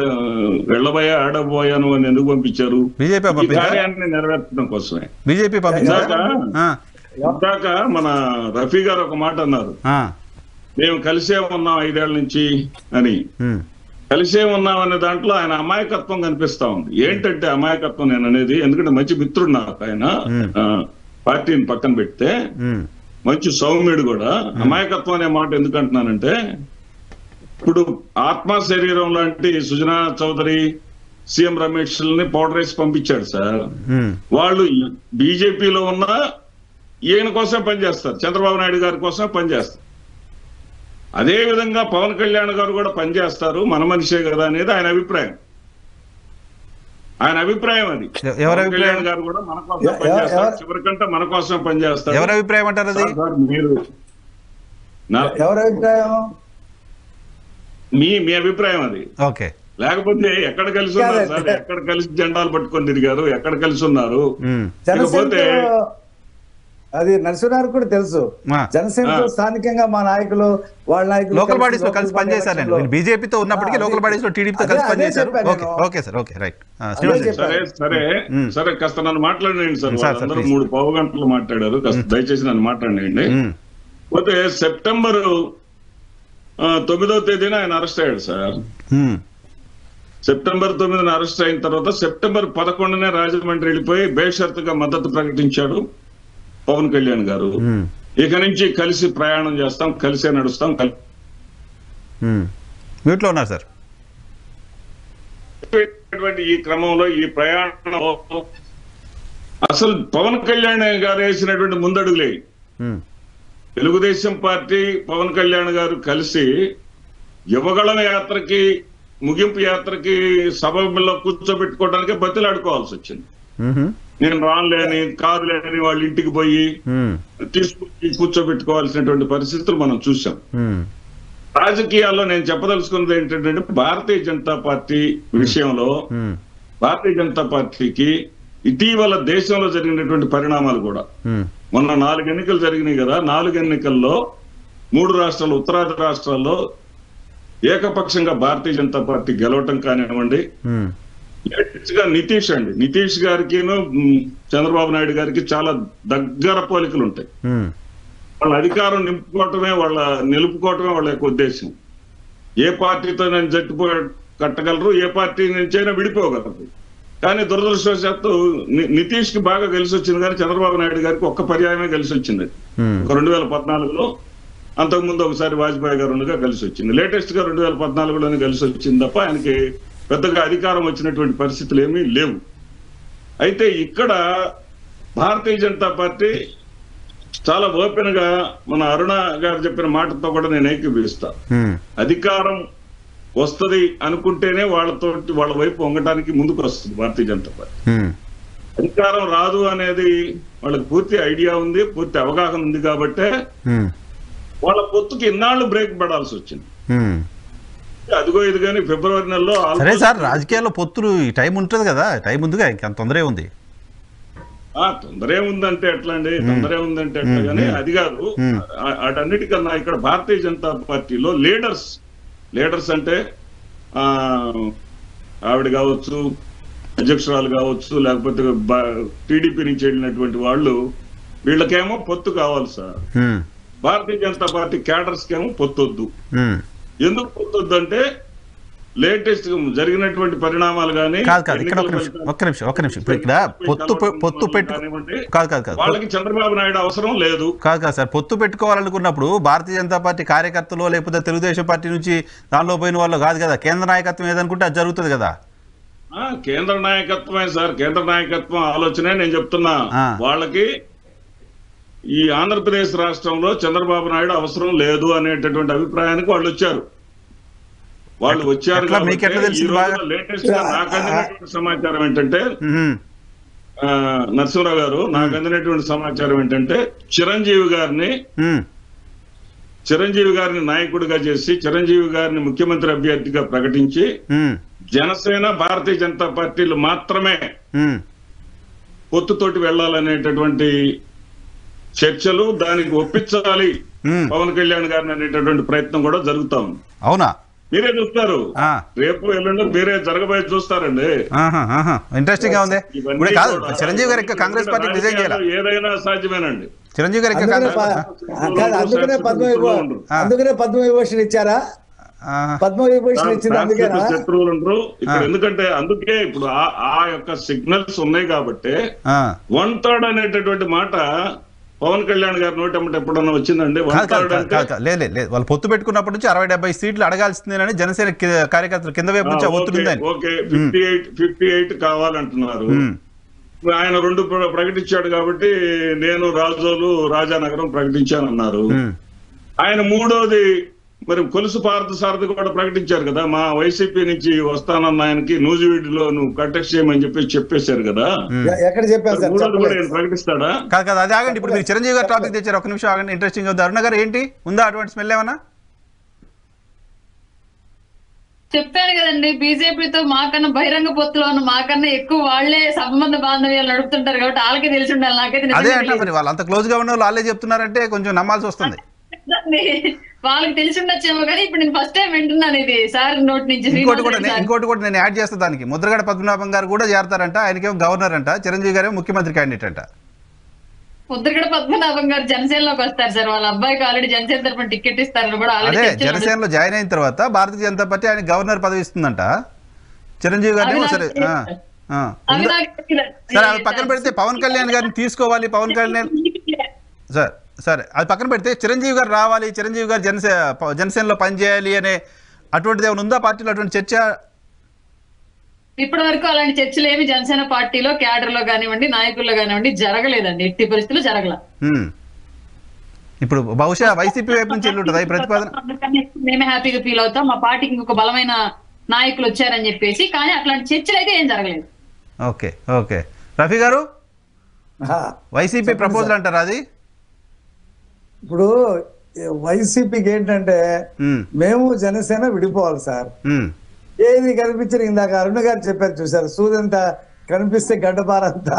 వెళ్ళబోయా ఆడబోయాను అని ఎందుకు పంపించారు? బీజేపీ కార్యాన్ని నెరవేర్చడం కోసమే. బీజేపీ ఇందాక మన రఫీ గారు ఒక మాట అన్నారు, మేము కలిసే ఉన్నాం 5 ఏళ్ల నుంచి అని. కలిసే ఉన్నాం అనే దాంట్లో ఆయన అమాయకత్వం కనిపిస్తా ఉంది. ఏంటంటే అమాయకత్వం నేను అనేది, ఎందుకంటే మంచి మిత్రుడు నాకు ఆయన, పార్టీని పక్కన పెడితే మంచి సౌమ్యుడు కూడా. అమాయకత్వం అనే మాట ఎందుకు అంటున్నానంటే, ఇప్పుడు ఆత్మ శరీరం లాంటి సుజనా చౌదరి, సీఎం రమేష్ ని పౌడర్ వేసి పంపించాడు సార్. వాళ్ళు బీజేపీలో ఉన్న ఈయన కోసం పనిచేస్తారు, చంద్రబాబు నాయుడు గారి కోసం పనిచేస్తారు. అదే విధంగా పవన్ కళ్యాణ్ గారు కూడా పనిచేస్తారు, మన మనిషే కదా అనేది ఆయన అభిప్రాయం. అది పవన్ కళ్యాణ్ గారు కూడా మన కోసం పనిచేస్తారు, చివరికంటే మన కోసం పనిచేస్తారు. ఎవరి అభిప్రాయం అంటారు అది? మీరు ఎవరి అభిప్రాయం? మీ అభిప్రాయం అది. ఓకే. లేకపోతే ఎక్కడ కలిసి ఉన్నారు సార్? ఎక్కడ కలిసి జెండాలు పట్టుకొని తిరిగారు? ఎక్కడ కలిసి ఉన్నారు? లేకపోతే అది నరసింహారావు కూడా తెలుసు. జనసేనలో స్థానికంగా మా నాయకులు, వాళ్ళ నాయకులు లోకల్ బాడీస్ లో కలిసి పనిచేశారు. బీజేపీతో ఉన్నప్పటికీ లోకల్ బాడీస్ లో టీడీపీతో కలిసి పనిచేశారు. Okay sir, okay, right. సరే కాస్త నన్ను మాట్లాడండి సార్. వాళ్ళందరూ 3 పావు గంటలు మాట్లాడారు, కాస్త దయచేసి నన్ను మాట్లాడండి. పోతే సెప్టెంబర్ 9వ తేదీన ఆయన అరెస్ట్ అయ్యాడు సార్. సెప్టెంబర్ 9న అరెస్ట్ అయిన తర్వాత సెప్టెంబర్ 11నే రాజమండ్రి వెళ్ళిపోయి బేషరతుగా మద్దతు ప్రకటించాడు పవన్ కళ్యాణ్ గారు. ఇక నుంచి కలిసి ప్రయాణం చేస్తాం, కలిసే నడుస్తాం. మీట్లో ఉన్నారు సార్. ఈ క్రమంలో ఈ ప్రయాణంలో అసలు పవన్ కళ్యాణ్ గారు వేసినటువంటి ముందడుగులే. తెలుగుదేశం పార్టీ, పవన్ కళ్యాణ్ గారు కలిసి యువగళం యాత్రకి, ముగింపు యాత్రకి సభలో కూర్చోబెట్టుకోవడానికి బతిలాడుకోవాల్సి వచ్చింది. నేను రానులేని కాదులేని వాళ్ళ ఇంటికి పోయి తీసుకొచ్చి కూర్చోబెట్టుకోవాల్సినటువంటి పరిస్థితులు మనం చూసాం. రాజకీయాల్లో నేను చెప్పదలుచుకున్నది ఏంటంటే, భారతీయ జనతా పార్టీ విషయంలో భారతీయ జనతా పార్టీకి ఇటీవల దేశంలో జరిగినటువంటి పరిణామాలు కూడా, మొన్న 4 ఎన్నికలు జరిగినాయి కదా, 4 ఎన్నికల్లో 3 రాష్ట్రాలు, ఉత్తరాది రాష్ట్రాల్లో ఏకపక్షంగా భారతీయ జనతా పార్టీ గెలవటం కానివ్వండి, నితీష్ గారికి చంద్రబాబు నాయుడు గారికి చాలా దగ్గర పోలికలు ఉంటాయి. వాళ్ళ అధికారం నిలుపుకోవటమే వాళ్ళ యొక్క ఉద్దేశం. ఏ పార్టీతో నేను జట్టు కట్టగలరు, ఏ పార్టీ నుంచైనా విడిపోగలరు. కానీ దురదృష్టవశాత్తు నితీష్ కి బాగా కలిసి వచ్చింది, కానీ చంద్రబాబు నాయుడు గారికి ఒక్క పర్యాయమే కలిసి వచ్చింది. 2014లో, అంతకుముందు ఒకసారి వాజ్పేయి గారు ఉండగా కలిసి వచ్చింది. లేటెస్ట్ గా 2014లోనే కలిసి వచ్చింది తప్ప ఆయనకి పెద్దగా అధికారం వచ్చినటువంటి పరిస్థితులు ఏమీ లేవు. అయితే ఇక్కడ భారతీయ జనతా పార్టీ చాలా ఓపెన్ గా, మన అరుణ గారు చెప్పిన మాటతో కూడా నేను ఏకీభవిస్తా. అధికారం వస్తుంది అనుకుంటేనే వాళ్ళ వైపు వంగటానికి ముందుకు వస్తుంది భారతీయ జనతా పార్టీ. అధికారం రాదు అనేది వాళ్ళకి పూర్తి ఐడియా ఉంది, పూర్తి అవగాహన ఉంది. కాబట్టే వాళ్ళ పొత్తుకి ఇన్నాళ్ళు బ్రేక్ పడాల్సి వచ్చింది. అదిగో ఇది కానీ ఫిబ్రవరి నెలలో. సరే సార్, రాజకీయాల్లో పొత్తులు టైం ఉంటుంది కదా, టైం ఉందిగా, ఇంక తొందరే ఉంది. తొందరే ఉందంటే ఎట్లా అండి? తొందరే ఉందంటే ఎట్లా? కానీ అది కాదు. వాటన్నిటికన్నా ఇక్కడ భారతీయ జనతా పార్టీలో లీడర్స్ అంటే ఆవిడ కావచ్చు, అధ్యక్షురాలు కావచ్చు, లేకపోతే టీడీపీ నుంచి వెళ్ళినటువంటి వాళ్ళు, వీళ్ళకేమో పొత్తు కావాలి sir. Bharatiya Janata party cadres కేమో పొత్తొద్దు. ఎందుకు పొత్తొద్దు అంటే లేటెస్ట్ జరిగినటువంటి పరిణామాలు కానీ ఒక్క నిమిషం ఇప్పుడు ఇక్కడ పొత్తు వాళ్ళకి చంద్రబాబు నాయుడు అవసరం లేదు. కాదు సార్, పొత్తు పెట్టుకోవాలనుకున్నప్పుడు భారతీయ జనతా పార్టీ కార్యకర్తలు లేకపోతే తెలుగుదేశం పార్టీ నుంచి దానిలో పోయిన వాళ్ళు కాదు కదా, కేంద్ర నాయకత్వం ఏదనుకుంటే అది జరుగుతుంది కదా. కేంద్ర నాయకత్వమే సార్, కేంద్ర నాయకత్వం ఆలోచనే నేను చెప్తున్నా. వాళ్ళకి ఈ ఆంధ్రప్రదేశ్ రాష్ట్రంలో చంద్రబాబు నాయుడు అవసరం లేదు అనేటటువంటి అభిప్రాయానికి వాళ్ళు వచ్చారు. లేటెస్ట్ గా నాకు అందినటువంటి సమాచారం ఏంటంటే, నరసింహరావు గారు, నాకు అందినటువంటి సమాచారం ఏంటంటే చిరంజీవి గారిని నాయకుడిగా చేసి చిరంజీవి గారిని ముఖ్యమంత్రి అభ్యర్థిగా ప్రకటించి జనసేన భారతీయ జనతా పార్టీలు మాత్రమే పొత్తుతోటి వెళ్లాలనేటటువంటి చర్చలు, దానికి ఒప్పించాలి పవన్ కళ్యాణ్ గారిని అనేటటువంటి ప్రయత్నం కూడా జరుగుతా ఉంది. అవునా? మీరే చూస్తారు, రేపు ఎల్లుండి మీరే జరగబోయే చూస్తారండి. ఇంట్రెస్టింగ్ గా ఉంది. చిరంజీవి గారు కాంగ్రెస్ పార్టీ రిజైన్ చేయాలి, ఏదైనా సాధ్యమేనండి. చిరంజీవి గారు అందుకనే పద్మవిభూషణ్ ఇచ్చారా? పద్మవిభూషణ్ ఇచ్చింది అందుకే శత్రువులు ఉండరు ఇక్కడ. ఎందుకంటే అందుకే ఇప్పుడు ఆ యొక్క సిగ్నల్స్ ఉన్నాయి కాబట్టి 1/3 అనేటటువంటి మాట పవన్ కళ్యాణ్ గారి నోటి అమ్మట ఎప్పుడన్నా వచ్చిందండి? లేదు, వాళ్ళు పొత్తు పెట్టుకున్నప్పటి నుంచి 60-70 సీట్లు అడగాల్సిందేనని జనసేన కార్యకర్తలు కింద వైపు నుంచి ఒత్తిడి. ఓకే, 58 కావాలంటున్నారు. ఆయన 2 ప్రకటించాడు కాబట్టి నేను రాజోలు రాజానగరం ప్రకటించానన్నారు. ఆయన 3వది మరి కొలుసు పార్థ సారథి కూడా ప్రకటించారు కదా, మా వైసీపీ నుంచి వస్తానన్న ఆయనకి నూజివీడులో నువ్వు కంటెస్ట్ చేయమని చెప్పేశారు కదా. ఎక్కడ చెప్పారు? ప్రకటిస్తాడా? కాదు, అది ఆగండి. ఇప్పుడు మీరు చిరంజీవి గారు టాపిక్ తెచ్చారు, ఒక నిమిషం ఆగండి. ఇంట్రెస్టింగ్ ఉంది. అరుణ గారు ఏంటి ఉందా అటువంటి స్మెల్ ఏమన్నా? చెప్పాను కదండి, బీజేపీతో మాకన్నా బహిరంగ పొత్తులో ఉన్న మాకన్నా ఎక్కువ వాళ్లే సంబంధ బాంధవ్యాలు నడుపుతుంటారు కాబట్టి వాళ్ళకే తెలిసి ఉండాలి. నాకైతే అదే అంటే మరి వాళ్ళు అంత క్లోజ్ గా ఉన్న వాళ్ళు వాళ్ళే చెప్తున్నారంటే కొంచెం నమ్మాల్సి వస్తుంది. వాళ్ళకి తెలిసి ఉండొచ్చేమో కానీ ఇప్పుడు నేను ఫస్ట్ టైం వింటున్నాను ఇది సార్ నోటి నుంచి. ఇంకోటి కూడా నేను యాడ్ చేస్తా దానికి. ముద్రగడ పద్మనాభం గారు కూడా చేరతారంట, ఆయనకేమో గవర్నర్ అంట, చిరంజీవి గారేమో ముఖ్యమంత్రి క్యాండిడేట్ అంట. ముద్రగడ పద్మనాభం గారు జనసేనలోకి వస్తారు సార్, వాళ్ళ అబ్బాయికి ఆల్రెడీ జనసేన తరఫున టికెట్ ఇస్తారని కూడా అదే జనసేనలో జాయిన్ అయిన తర్వాత భారతీయ జనతా పార్టీ ఆయన గవర్నర్ పదవి ఇస్తుందంట. చిరంజీవి గారిని సరే అది పక్కన పెడితే పవన్ కళ్యాణ్ గారిని తీసుకోవాలి, పవన్ కళ్యాణ్ సరే అది పక్కన పెడితే చిరంజీవి గారు రావాలి, చిరంజీవి గారు జనసేనలో పనిచేయాలి అనే అటువంటిది ఏమైనా ఉందా పార్టీలో, అటువంటి చర్చ? ఇప్పటి వరకు అలాంటి చర్చలు ఏమి జనసేన పార్టీలో క్యాడర్ లో కానివ్వండి, నాయకుల్లో కానివ్వండి జరగలేదండి, ఎట్టి పరిస్థితుల్లో జరగల. ఇప్పుడు బహుశా వైసీపీ వైపు నుంచి వెళ్ళి ప్రతిపాదన మేమే హ్యాపీగా ఫీల్ అవుతాం, మా పార్టీకి ఇంకొక బలమైన నాయకులు వచ్చారని చెప్పేసి. కానీ అట్లాంటి చర్చలు అయితే ఏం జరగలేదు. ఓకే రఫీ గారు, వైసీపీ ప్రపోజల్ అంటారా అది? ఇప్పుడు వైసీపీకి ఏంటంటే మేము జనసేన విడిపోవాలి సార్. ఏది కనిపించిన ఇందాక అరుణ గారు చెప్పారు చూసారు, సూదంతా కనిపిస్తే గడ్డపారంతా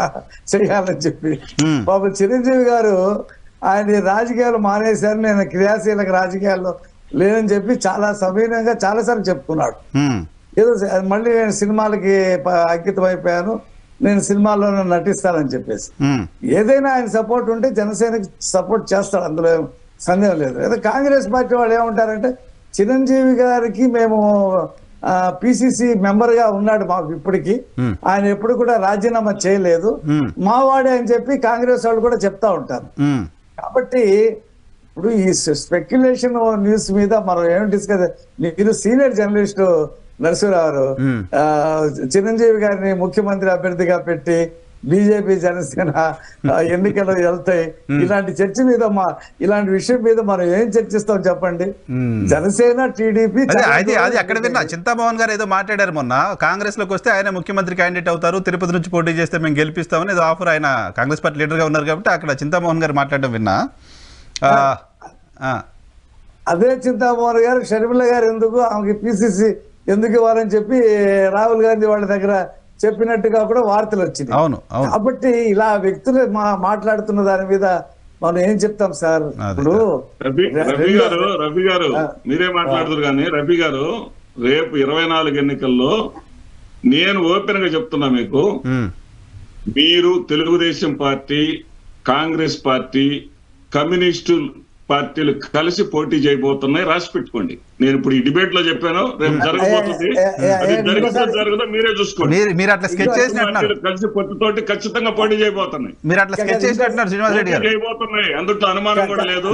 చేయాలని చెప్పి. బాబు చిరంజీవి గారు ఆయన రాజకీయాలు మానేశారు, నేను క్రియాశీలక రాజకీయాల్లో లేదని చెప్పి చాలా సవినయంగా చాలాసార్లు చెప్పుకున్నాడు. ఏదో మళ్ళీ నేను సినిమాలకి అంకితం అయిపోయాను, నేను సినిమాల్లోనే నటిస్తానని చెప్పేసి. ఏదైనా ఆయన సపోర్ట్ ఉంటే జనసేనకి సపోర్ట్ చేస్తాడు, అందులో సందేహం లేదు. ఏదో కాంగ్రెస్ పార్టీ వాళ్ళు ఏమంటారంటే చిరంజీవి గారికి మేము పిసిసి మెంబర్ గా ఉన్నాడు మాకు ఇప్పటికి, ఆయన ఎప్పుడు కూడా రాజీనామా చేయలేదు, మావాడే అని చెప్పి కాంగ్రెస్ వాళ్ళు కూడా చెప్తా ఉంటారు. కాబట్టి ఇప్పుడు ఈ స్పెక్యులేషన్ న్యూస్ మీద మనం ఏం డిస్కస్, మీరు సీనియర్ జర్నలిస్ట్ నరసింహరావు చిరంజీవి గారిని ముఖ్యమంత్రి అభ్యర్థిగా పెట్టి బీజేపీ జనసేన ఎన్నికలు వెళ్తాయి, ఇలాంటి చర్చ మీద ఇలాంటి విషయం మీద మనం ఏం చర్చిస్తాం చెప్పండి? జనసేన టీడీపీ అది అక్కడ విన్నా. చింతామోహన్ గారు ఏదో మాట్లాడారు మొన్న, కాంగ్రెస్ లోకి వస్తే ఆయన ముఖ్యమంత్రి క్యాండిడేట్ అవుతారు, తిరుపతి నుంచి పోటీ చేస్తే మేము గెలిపిస్తామని ఏదో ఆఫర్, ఆయన కాంగ్రెస్ పార్టీ లీడర్ గా ఉన్నారు కాబట్టి అక్కడ చింతామోహన్ గారు మాట్లాడడం విన్నా. అదే చింతామోహన్ గారు షర్మిల గారు ఎందుకు ఆమెకి పిసిసి ఎందుకు ఇవ్వాలని చెప్పి రాహుల్ గాంధీ వాళ్ళ దగ్గర చెప్పినట్టుగా కూడా వార్తలు వచ్చినాయి. కాబట్టి ఇలా వ్యక్తులు మాట్లాడుతున్న దాని మీద మనం ఏం చెప్తాం సార్? ఇప్పుడు రవి గారు మీరే మాట్లాడుతున్నారు కానీ రవి గారు రేపు 24 ఎన్నికల్లో నేను ఓపెన్ గా చెప్తున్నా మీకు, మీరు Telugu Desam party, Congress party, communist పార్టీలు కలిసి పోటీ చేయబోతున్నాయి, రాసి పెట్టుకోండి. నేను ఇప్పుడు ఈ డిబేట్ లో చెప్పాను, రేపు జరగబోతుంది, అది జరిగితే జరగదో మీరే చూసుకోండి. మీరు అట్లా స్కెచ్ చేసినట్టున్నారు, కలిసి పొత్తుతోటి ఖచ్చితంగా పోటీ చేయబోతున్నాయి, మీరు అట్లా స్కెచ్ చేసినట్టున్నారు శ్రీనివాస్ రెడ్డి గారు. చేయబోతున్నాయి, అందులో అనుమానం కూడా లేదు.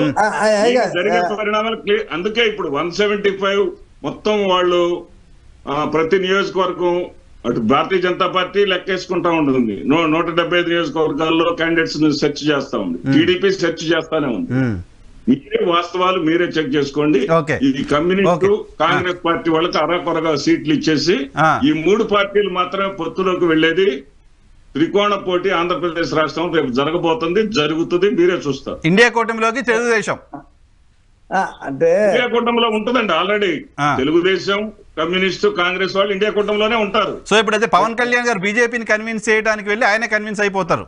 జరిగే పరిణామాలు అందుకే ఇప్పుడు 175 మొత్తం వాళ్ళు ప్రతి నియోజకవర్గం అటు భారతీయ జనతా పార్టీ లెక్కేసుకుంటా ఉంటుంది. 175 నియోజకవర్గాల్లో క్యాండిడేట్స్ సెర్చ్ చేస్తా ఉంది, టీడీపీ సెర్చ్ చేస్తానే ఉంది. మీరే వాస్తవాలు మీరే చెక్ చేసుకోండి. ఈ కమ్యూనిస్టు కాంగ్రెస్ పార్టీ వాళ్ళకి అరకొరగా సీట్లు ఇచ్చేసి ఈ 3 పార్టీలు మాత్రమే పొత్తులోకి వెళ్లేది త్రికోణ పోటీ ఆంధ్రప్రదేశ్ రాష్ట్రం రేపు జరగబోతుంది, జరుగుతుంది, మీరే చూస్తారు. ఇండియా కూటమిలోకి తెలుగుదేశం అంటే ఇండియా కూటమిలో ఉంటుందండి ఆల్రెడీ. తెలుగుదేశం, కమ్యూనిస్టు, కాంగ్రెస్ వాళ్ళు ఇండియా కూటమిలోనే ఉంటారు. సో ఇప్పుడైతే పవన్ కళ్యాణ్ గారు బీజేపీని కన్విన్స్ చేయడానికి వెళ్ళి ఆయన కన్విన్స్ అయిపోతారు.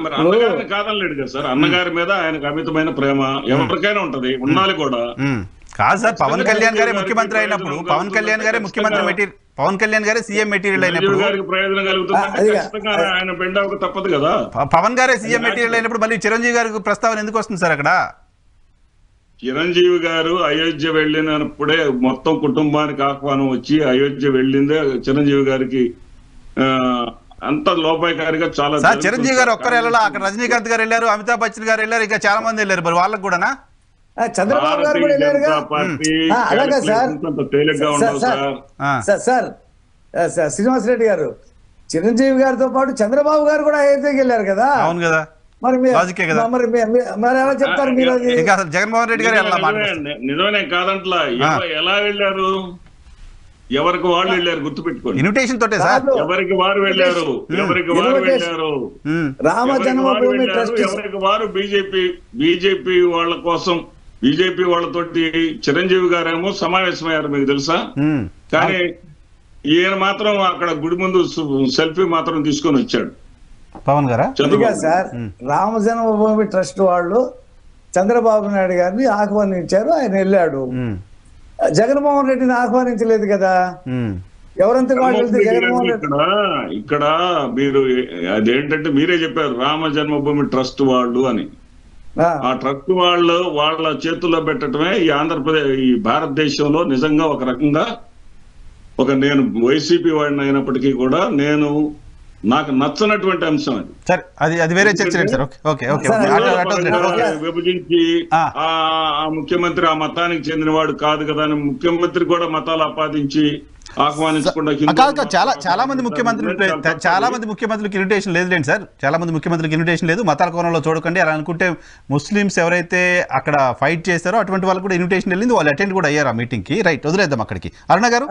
మరి అన్నగారిని కాదనలేడు కదా సార్, అన్నగారి మీద ఆయనకు అమితమైన ప్రేమ ఎవరికైనా ఉంటది, ఉండాలి కూడా. కాదు సార్, పవన్ కళ్యాణ్ గారే ముఖ్యమంత్రి అయినప్పుడు, పవన్ కళ్యాణ్ గారే ముఖ్యమంత్రి మెటీరియల్, పవన్ కళ్యాణ్ గారే సీఎం మెటీరియల్ అయినప్పుడు గారికి ప్రయోజనం కలుగుతుంది, ఖచ్చితంగా ఆయన బెండ్ అవ్వక తప్పదు కదా. పవన్ గారే సీఎం మెటీరియల్ అయినప్పుడు మళ్ళీ చిరంజీవి గారికి ప్రస్తావన ఎందుకు వస్తుంది సార్ అక్కడ? చిరంజీవి గారు అయోధ్య వెళ్ళినప్పుడే మొత్తం కుటుంబానికి ఆహ్వానం వచ్చి అయోధ్య వెళ్ళిందే చిరంజీవి గారికి అంత లోపాయకారిగా చాలా. సార్ చిరంజీవి గారు ఒక్కరు వెళ్ళాలా, అక్కడ రజనీకాంత్ గారు వెళ్ళారు, అమితాబ్ బచ్చన్ గారు వెళ్ళారు, ఇంకా చాలా మంది వెళ్ళారు. మరి వాళ్ళకి కూడానా? చంద్రబాబు గారు కూడా వెళ్ళారుగా. అలాగే సార్ తేలిగ్గా ఉండవు సార్ శ్రీనివాస్ రెడ్డి గారు, చిరంజీవి గారితో పాటు చంద్రబాబు గారు కూడా అయోధ్యకి వెళ్ళారు కదా. అవును కదా, మరి మరి ఎలా చెప్తారు మీరు? జగన్మోహన్ రెడ్డి గారు నిజమే కాదంట్లా, ఎలా వెళ్ళారు? ఎవరికి వాళ్ళు వెళ్ళారు, గుర్తుపెట్టుకోండి. ఇన్విటేషన్ తోటే సార్, ఎవరికి వారు వెళ్ళారు, ఎవరికి వారు వెళ్ళారు, రామ జన్మభూమి ట్రస్ట్, ఎవరికి వారు బీజేపీ వాళ్ళ కోసం, బీజేపీ వాళ్ళతోటి చిరంజీవి గారేమో సమావేశమయ్యారు, మీకు తెలుసా? కానీ ఈయన మాత్రం అక్కడ గుడి ముందు సెల్ఫీ మాత్రం తీసుకొని వచ్చాడు. పవన్ గారా? సార్ రామ జన్మభూమి ట్రస్ట్ వాళ్ళు చంద్రబాబు నాయుడు గారిని ఆహ్వానించారు, ఆయన వెళ్ళాడు. జగన్మోహన్ రెడ్డిని ఆహ్వానించలేదు కదా. ఎవరంతా వాళ్ళు వెళ్తే జగన్మోహన్ రెడ్డి ఇక్కడ మీరు అదేంటంటే మీరే చెప్పారు రామ జన్మభూమి ట్రస్ట్ వాళ్ళు అని. ఆ ట్రస్ట్ వాళ్ళు వాళ్ళ చేతుల్లో పెట్టడమే ఈ ఆంధ్రప్రదేశ్, ఈ భారతదేశంలో నిజంగా ఒక రకంగా నేను వైసీపీ వాడిని అయినప్పటికీ కూడా నాకు నచ్చనటువంటి అంశం అది. సరే అది వేరే చర్చ సార్. ఓకే విభజించి ఆ ముఖ్యమంత్రి ఆ మతానికి చెందినవాడు కాదు కదా అని ముఖ్యమంత్రి కూడా మతాలు ఆపాదించి ఆహ్వానించకుండా చాలా మంది ముఖ్యమంత్రులకు ఇన్విటేషన్ లేదులేండి సార్. చాలా మంది ముఖ్యమంత్రులకు ఇన్విటేషన్ లేదు. మతాల కోణంలో చూడకండి. అలా అనుకుంటే ముస్లిమ్స్ ఎవరైతే అక్కడ ఫైట్ చేస్తారో అటువంటి వాళ్ళకి కూడా ఇన్విటేషన్ వెళ్ళింది, వాళ్ళు అటెండ్ కూడా అయ్యారు ఆ మీటింగ్ కి. రైట్, వదిలేద్దాం అక్కడికి. అరుణ గారు,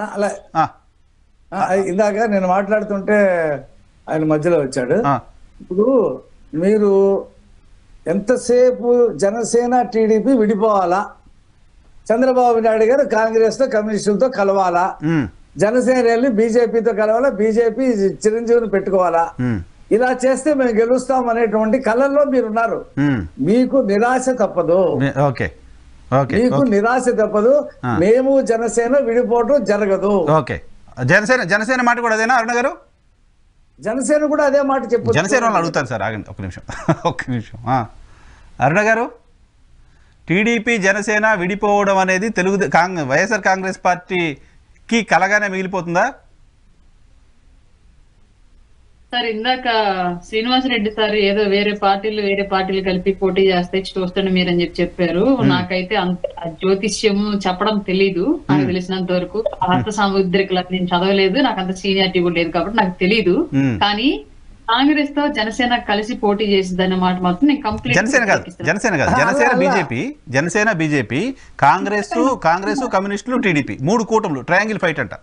ఇందాక నేను మాట్లాడుతుంటే ఆయన మధ్యలో వచ్చాడు. ఇప్పుడు మీరు ఎంతసేపు జనసేన టీడీపీ విడిపోవాలా, చంద్రబాబు నాయుడు గారు కాంగ్రెస్ తో కమ్యూనిస్టులతో కలవాలా, జనసేన వెళ్ళి బీజేపీతో కలవాలా, బీజేపీ చిరంజీవిని పెట్టుకోవాలా, ఇలా చేస్తే మేము గెలుస్తాం అనేటువంటి కళల్లో మీరున్నారు. మీకు నిరాశ తప్పదు, మీకు నిరాశ తప్పదు. మేము జనసేన విడిపోవటం జరగదు. జనసేన మాట కూడా అదేనా అరుణ గారు? జనసేన కూడా అదే మాట చెప్పు. జనసేన వాళ్ళు అడుగుతారు సార్, ఆగండి ఒక్క నిమిషం. అరుణ గారు, టీడీపీ జనసేన విడిపోవడం అనేది వైఎస్ఆర్ కాంగ్రెస్ పార్టీకి కలగానే మిగిలిపోతుందా? సార్ ఇందాక శ్రీనివాసరెడ్డి సార్ ఏదో వేరే పార్టీలు కలిపి పోటీ చేస్తే చూస్తాను మీరని చెప్పారు. నాకైతే అంత జ్యోతిష్యము చెప్పడం తెలీదు. నాకు తెలిసినంత వరకు అర్థ సాముద్రికలు నేను చదవలేదు, నాకు అంత సీనియారిటీ కూడా లేదు కాబట్టి నాకు తెలీదు. కానీ కాంగ్రెస్ తో జనసేన కలిసి పోటీ చేసిందన్న మాట మాత్రం నేను కంప్లీట్ జనసేన బీజేపీ కాంగ్రెస్ కమ్యూనిస్టులు టీడీపీ 3 కూటములు ట్రయాంగిల్ ఫైట్ అంట.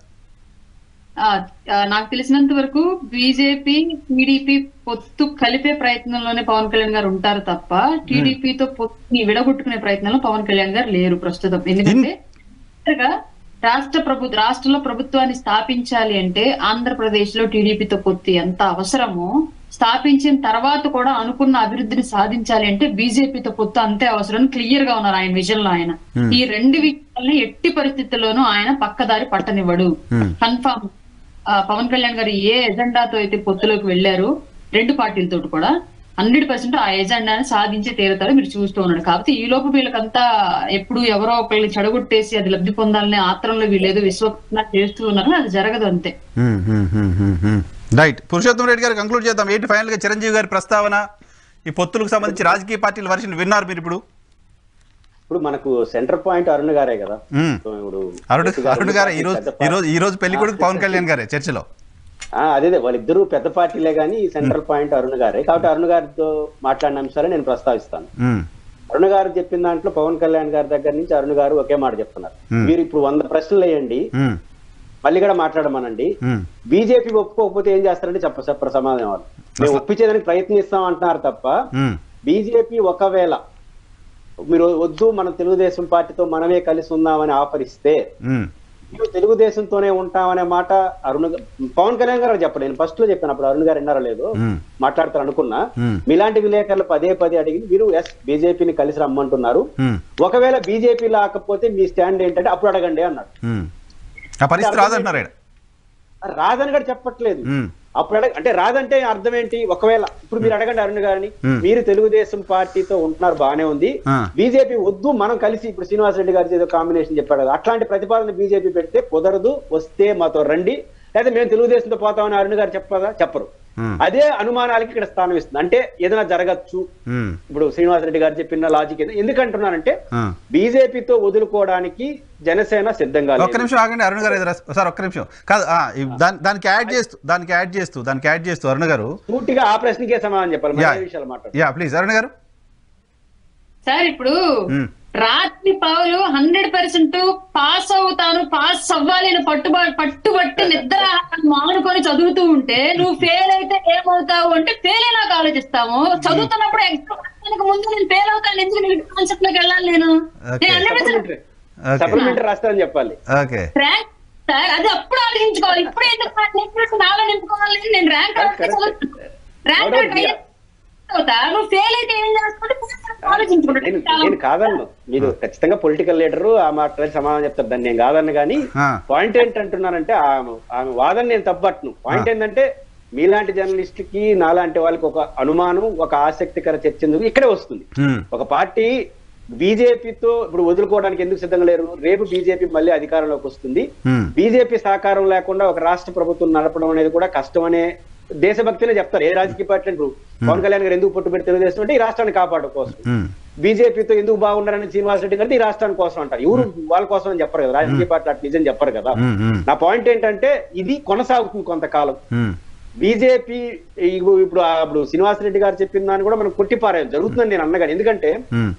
నాకు తెలిసినంత వరకు బీజేపీ టీడీపీ పొత్తు కలిపే ప్రయత్నంలోనే పవన్ కళ్యాణ్ గారు ఉంటారు తప్ప టీడీపీతో పొత్తుని విడగొట్టుకునే ప్రయత్నంలో పవన్ కళ్యాణ్ గారు లేరు ప్రస్తుతం. ఎందుకంటే రాష్ట్రంలో ప్రభుత్వాన్ని స్థాపించాలి అంటే ఆంధ్రప్రదేశ్ లో టీడీపీతో పొత్తు ఎంత అవసరమో స్థాపించిన తర్వాత కూడా అనుకున్న అభివృద్ధిని సాధించాలి అంటే బీజేపీతో పొత్తు అంతే అవసరం క్లియర్ గా ఉన్నారు ఆయన విజన్ లో. ఆయన ఈ రెండు విషయాలని ఎట్టి పరిస్థితుల్లోనూ ఆయన పక్కదారి పట్టనివ్వడు. కన్ఫామ్ పవన్ కళ్యాణ్ గారు ఏ ఎజెండాతో అయితే పొత్తులోకి వెళ్లారు రెండు పార్టీలతో కూడా 100% ఆ ఎజెండాని సాధించి తీరుతారు. మీరు చూస్తూ ఉన్నాడు. కాబట్టి ఈ లోపు వీళ్ళకంతా ఎప్పుడు ఎవరో ఒకళ్ళని చెడగొట్టేసి అది లబ్ధి పొందాలనే ఆత్రంలో వీళ్ళేదో విశ్వప్రణ చేస్తూ ఉన్నారు. అది జరగదు అంతే. రైట్. పురుషోత్తం రెడ్డి గారు కంక్లూడ్ చేద్దాం. ఏంటి ఫైనల్ గా చిరంజీవి గారి ప్రస్తావన, ఈ పొత్తులకు సంబంధించి రాజకీయ పార్టీల వర్షన్ విన్నారు మీరు? ఇప్పుడు మనకు సెంటర్ పాయింట్ అరుణ్ గారే కదా. అరుణ్ గారే ఈ రోజు పెళ్లి కొడుకు పవన్ కళ్యాణ్ గారే చర్చలో. అదే వాళ్ళిద్దరూ పెద్ద పార్టీలే కానీ సెంట్రల్ పాయింట్ అరుణ్ గారే. కాబట్టి అరుణ్ గారితో మాట్లాడిన అంశాలే నేను ప్రస్తావిస్తాను. అరుణ్ గారు చెప్పిన దాంట్లో పవన్ కళ్యాణ్ గారి దగ్గర నుంచి అరుణ్ గారు ఒకే మాట చెప్తున్నారు. మీరు ఇప్పుడు 100 ప్రశ్నలు వేయండి, మళ్ళీ కూడా మాట్లాడమనండి, బీజేపీ ఒప్పుకోకపోతే ఏం చేస్తారంటే చెప్పరు సమాధానం. వాళ్ళు మేము ఒప్పించేదానికి ప్రయత్నిస్తాం అంటున్నారు తప్ప బీజేపీ ఒకవేళ మీరు వద్దు మనం తెలుగుదేశం పార్టీతో మనమే కలిసి ఉందామని ఆఫర్ ఇస్తే మీరు తెలుగుదేశంతోనే ఉంటామనే మాట పవన్ కళ్యాణ్ గారు చెప్పండి. నేను ఫస్ట్ లో చెప్పాను, అప్పుడు అరుణ్ గారు విన్నారో లేదో మాట్లాడతారు అనుకున్నా. మీలాంటి విలేకరులు పదే అడిగి మీరు బీజేపీని కలిసి రమ్మంటున్నారు, ఒకవేళ బీజేపీ లేకపోతే మీ స్టాండ్ ఏంటంటే అప్పుడు అడగండి అన్నాడు. రాదని కూడా చెప్పట్లేదు. అప్పుడు అంటే రాదంటే అర్థం ఏంటి? ఒకవేళ ఇప్పుడు మీరు అడగండి అరుణ్ గారిని, మీరు తెలుగుదేశం పార్టీతో ఉంటున్నారు బానే ఉంది, బీజేపీ వద్దు మనం కలిసి, ఇప్పుడు శ్రీనివాసరెడ్డి గారి ఏదో కాంబినేషన్ చెప్పాడు కదా, అట్లాంటి ప్రతిపాదన బీజేపీ పెడితే కుదరదు, వస్తే మాతో రండి, లేదా మేము తెలుగుదేశంతో పోతామని అరుణ్ గారు చెప్పరు. అదే అనుమానాలకి ఇక్కడ స్థానం ఇస్తుంది. అంటే ఏదైనా జరగచ్చు. ఇప్పుడు శ్రీనివాసరెడ్డి గారు చెప్పిన లాజిక్ ఎందుకంటున్నానంటే బీజేపీతో వదులుకోవడానికి జనసేన సిద్ధంగా. ఒక్క నిమిషం ఆగండి అరుణ్ గారు, సార్ ఒక్క నిమిషం కాదు, దానికి యాడ్ చేస్తూ అరుణ్ గారు పూర్తిగా ఆ ప్రశ్నకే సమాధానం చెప్పాలి. విషయాలు మాట్లాడు ప్లీజ్ అరుణ్ గారు. సార్ ఇప్పుడు రాత్రి పౌలు 100% పాస్ అవుతాను, పాస్ అవ్వాలి పట్టుబట్టి నిద్ర మానుకొని చదువుతూ ఉంటే నువ్వు ఫెయిల్ అయితే ఏమవుతావు అంటే ఫెయిల్ అయినాక ఆలోచిస్తాము. చదువుతున్నప్పుడు ఎగ్జామ్ ముందు నేను ఫెయిల్ అవుతాను, ఎందుకు నెగిటివ్ కాన్సెప్ట్ లోకి వెళ్ళాలి? నేను సప్లిమెంటరీ రాస్తానని చెప్పాలి సార్, అది అప్పుడు ఆలోచించుకోవాలి. ఇప్పుడు ఎందుకు నాలో నింపుకోవాలి? నేను ర్యాంక్ నేను కాదన్ను, మీరు ఖచ్చితంగా పొలిటికల్ లీడరు ఆ మాట సమాధానం చెప్తారు, దాన్ని నేను కాదన్ను. కానీ పాయింట్ ఏంటంటున్నానంటే ఆమె వాదన నేను తప్పట్ను. పాయింట్ ఏంటంటే మీలాంటి జర్నలిస్టులకి నాలాంటి వాళ్ళకి ఒక అనుమానం, ఒక ఆసక్తికర చర్చ ఇక్కడే వస్తుంది. ఒక పార్టీ బీజేపీతో ఇప్పుడు వదులుకోవడానికి ఎందుకు సిద్ధంగా లేరు? రేపు బీజేపీ మళ్ళీ అధికారంలోకి వస్తుంది, బీజేపీ సహకారం లేకుండా ఒక రాష్ట్ర ప్రభుత్వం నడపడం అనేది కూడా కష్టం అనే దేశభక్తినే చెప్తారు ఏ రాజకీయ పార్టీ. ఇప్పుడు పవన్ కళ్యాణ్ గారు ఎందుకు పుట్టుబెట్టి తెలుగుదేశం అంటే ఈ రాష్ట్రాన్ని కాపాడడం కోసం, బీజేపీతో ఎందుకు బాగుండారని శ్రీనివాసరెడ్డి గారు ఈ రాష్ట్రాన్ని కోసం అంటారు. ఎవరు వాళ్ళ కోసం అని చెప్పరు కదా, రాజకీయ పార్టీలు అట్లా నిజం చెప్పరు కదా. నా పాయింట్ ఏంటంటే ఇది కొనసాగుతుంది కొంతకాలం. బీజేపీ ఇప్పుడు శ్రీనివాసరెడ్డి గారు చెప్పిన దాన్ని కూడా మనం కొట్టిపారేది జరుగుతుందని నేను అన్నగాని. ఎందుకంటే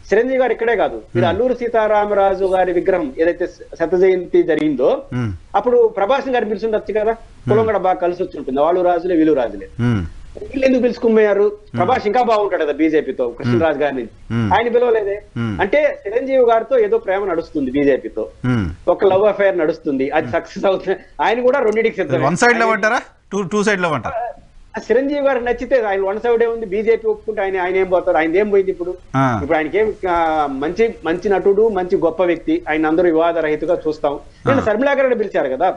చిరంజీవి గారు ఇక్కడే కాదు, మీరు అల్లూరు సీతారామరాజు గారి విగ్రహం ఏదైతే శత జయంతి జరిగిందో అప్పుడు ప్రభాస్ గారు పిలుచుండొచ్చు కదా, కులం కూడా బాగా కలిసి వచ్చి ఉంటుంది, వాళ్ళు రాజులే వీళ్ళు రాజులే, వీళ్ళు ఎందుకు పిలుచుకుపోయారు? ప్రభాస్ ఇంకా బాగుంటాడు కదా బీజేపీతో, కృష్ణరాజు గారిని ఆయన పిలవలేదే. అంటే చిరంజీవి గారితో ఏదో ప్రేమ నడుస్తుంది బీజేపీతో, ఒక లవ్ అఫైర్ నడుస్తుంది, అది సక్సెస్ అవుతుంది. ఆయన కూడా రెండింటికి సిద్ధం. చిరంజీవి గారు నచ్చితే ఆయన 1 సైడ్ ఉంది, బీజేపీ ఒప్పుకుంటే ఆయన ఏం పోతారు? ఆయన ఏం పోయింది? ఇప్పుడు ఆయనకేం మంచి నటుడు, మంచి గొప్ప వ్యక్తి, ఆయన అందరూ వివాద రహితగా చూస్తాం. నేను శర్మిలా గారు పిలిచారు కదా,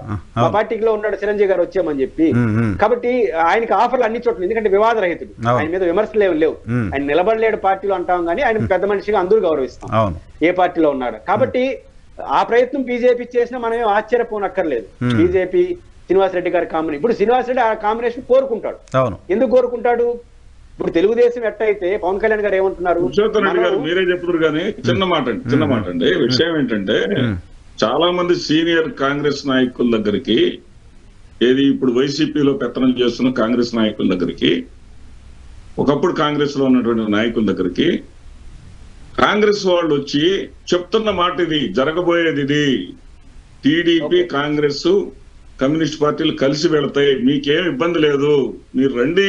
మా పార్టీలో ఉన్నాడు చిరంజీవి గారు వచ్చామని చెప్పి. కాబట్టి ఆయనకి ఆఫర్లు అన్ని చోట్ల, ఎందుకంటే వివాద రహితుడు, ఆయన మీద విమర్శలు లేవు, ఆయన నిలబడలేడు పార్టీలో అంటాం కానీ ఆయన పెద్ద మనిషిగా అందరూ గౌరవిస్తాం ఏ పార్టీలో ఉన్నాడు. కాబట్టి ఆ ప్రయత్నం బీజేపీ చేసినా మనం ఏం ఆశ్చర్యపోనక్కర్లేదు. బీజేపీ శ్రీనివాసరెడ్డి గారి కాంబినేషన్, ఇప్పుడు శ్రీనివాసరెడ్డి ఆ కాంబినేషన్ కోరుకుంటాడు. ఎందుకు కోరుకుంటాడు? ఇప్పుడు తెలుగుదేశం ఎట్టయితే పవన్ కళ్యాణ్ గారు ఏమంటున్నారు? మీరే చెప్తారు కానీ చిన్న మాట అండి. విషయం ఏంటంటే చాలా మంది సీనియర్ కాంగ్రెస్ నాయకుల దగ్గరికి, ఏది ఇప్పుడు వైసీపీలో పెత్తనం చేస్తున్న కాంగ్రెస్ నాయకుల దగ్గరికి, ఒకప్పుడు కాంగ్రెస్ లో ఉన్నటువంటి నాయకుల దగ్గరికి కాంగ్రెస్ వాళ్ళు వచ్చి చెప్తున్న మాట ఇది, జరగబోయేది ఇది, టీడీపీ కాంగ్రెస్ కమ్యూనిస్ట్ పార్టీలు కలిసి వెళతాయి, మీకేం ఇబ్బంది లేదు, మీరు రండి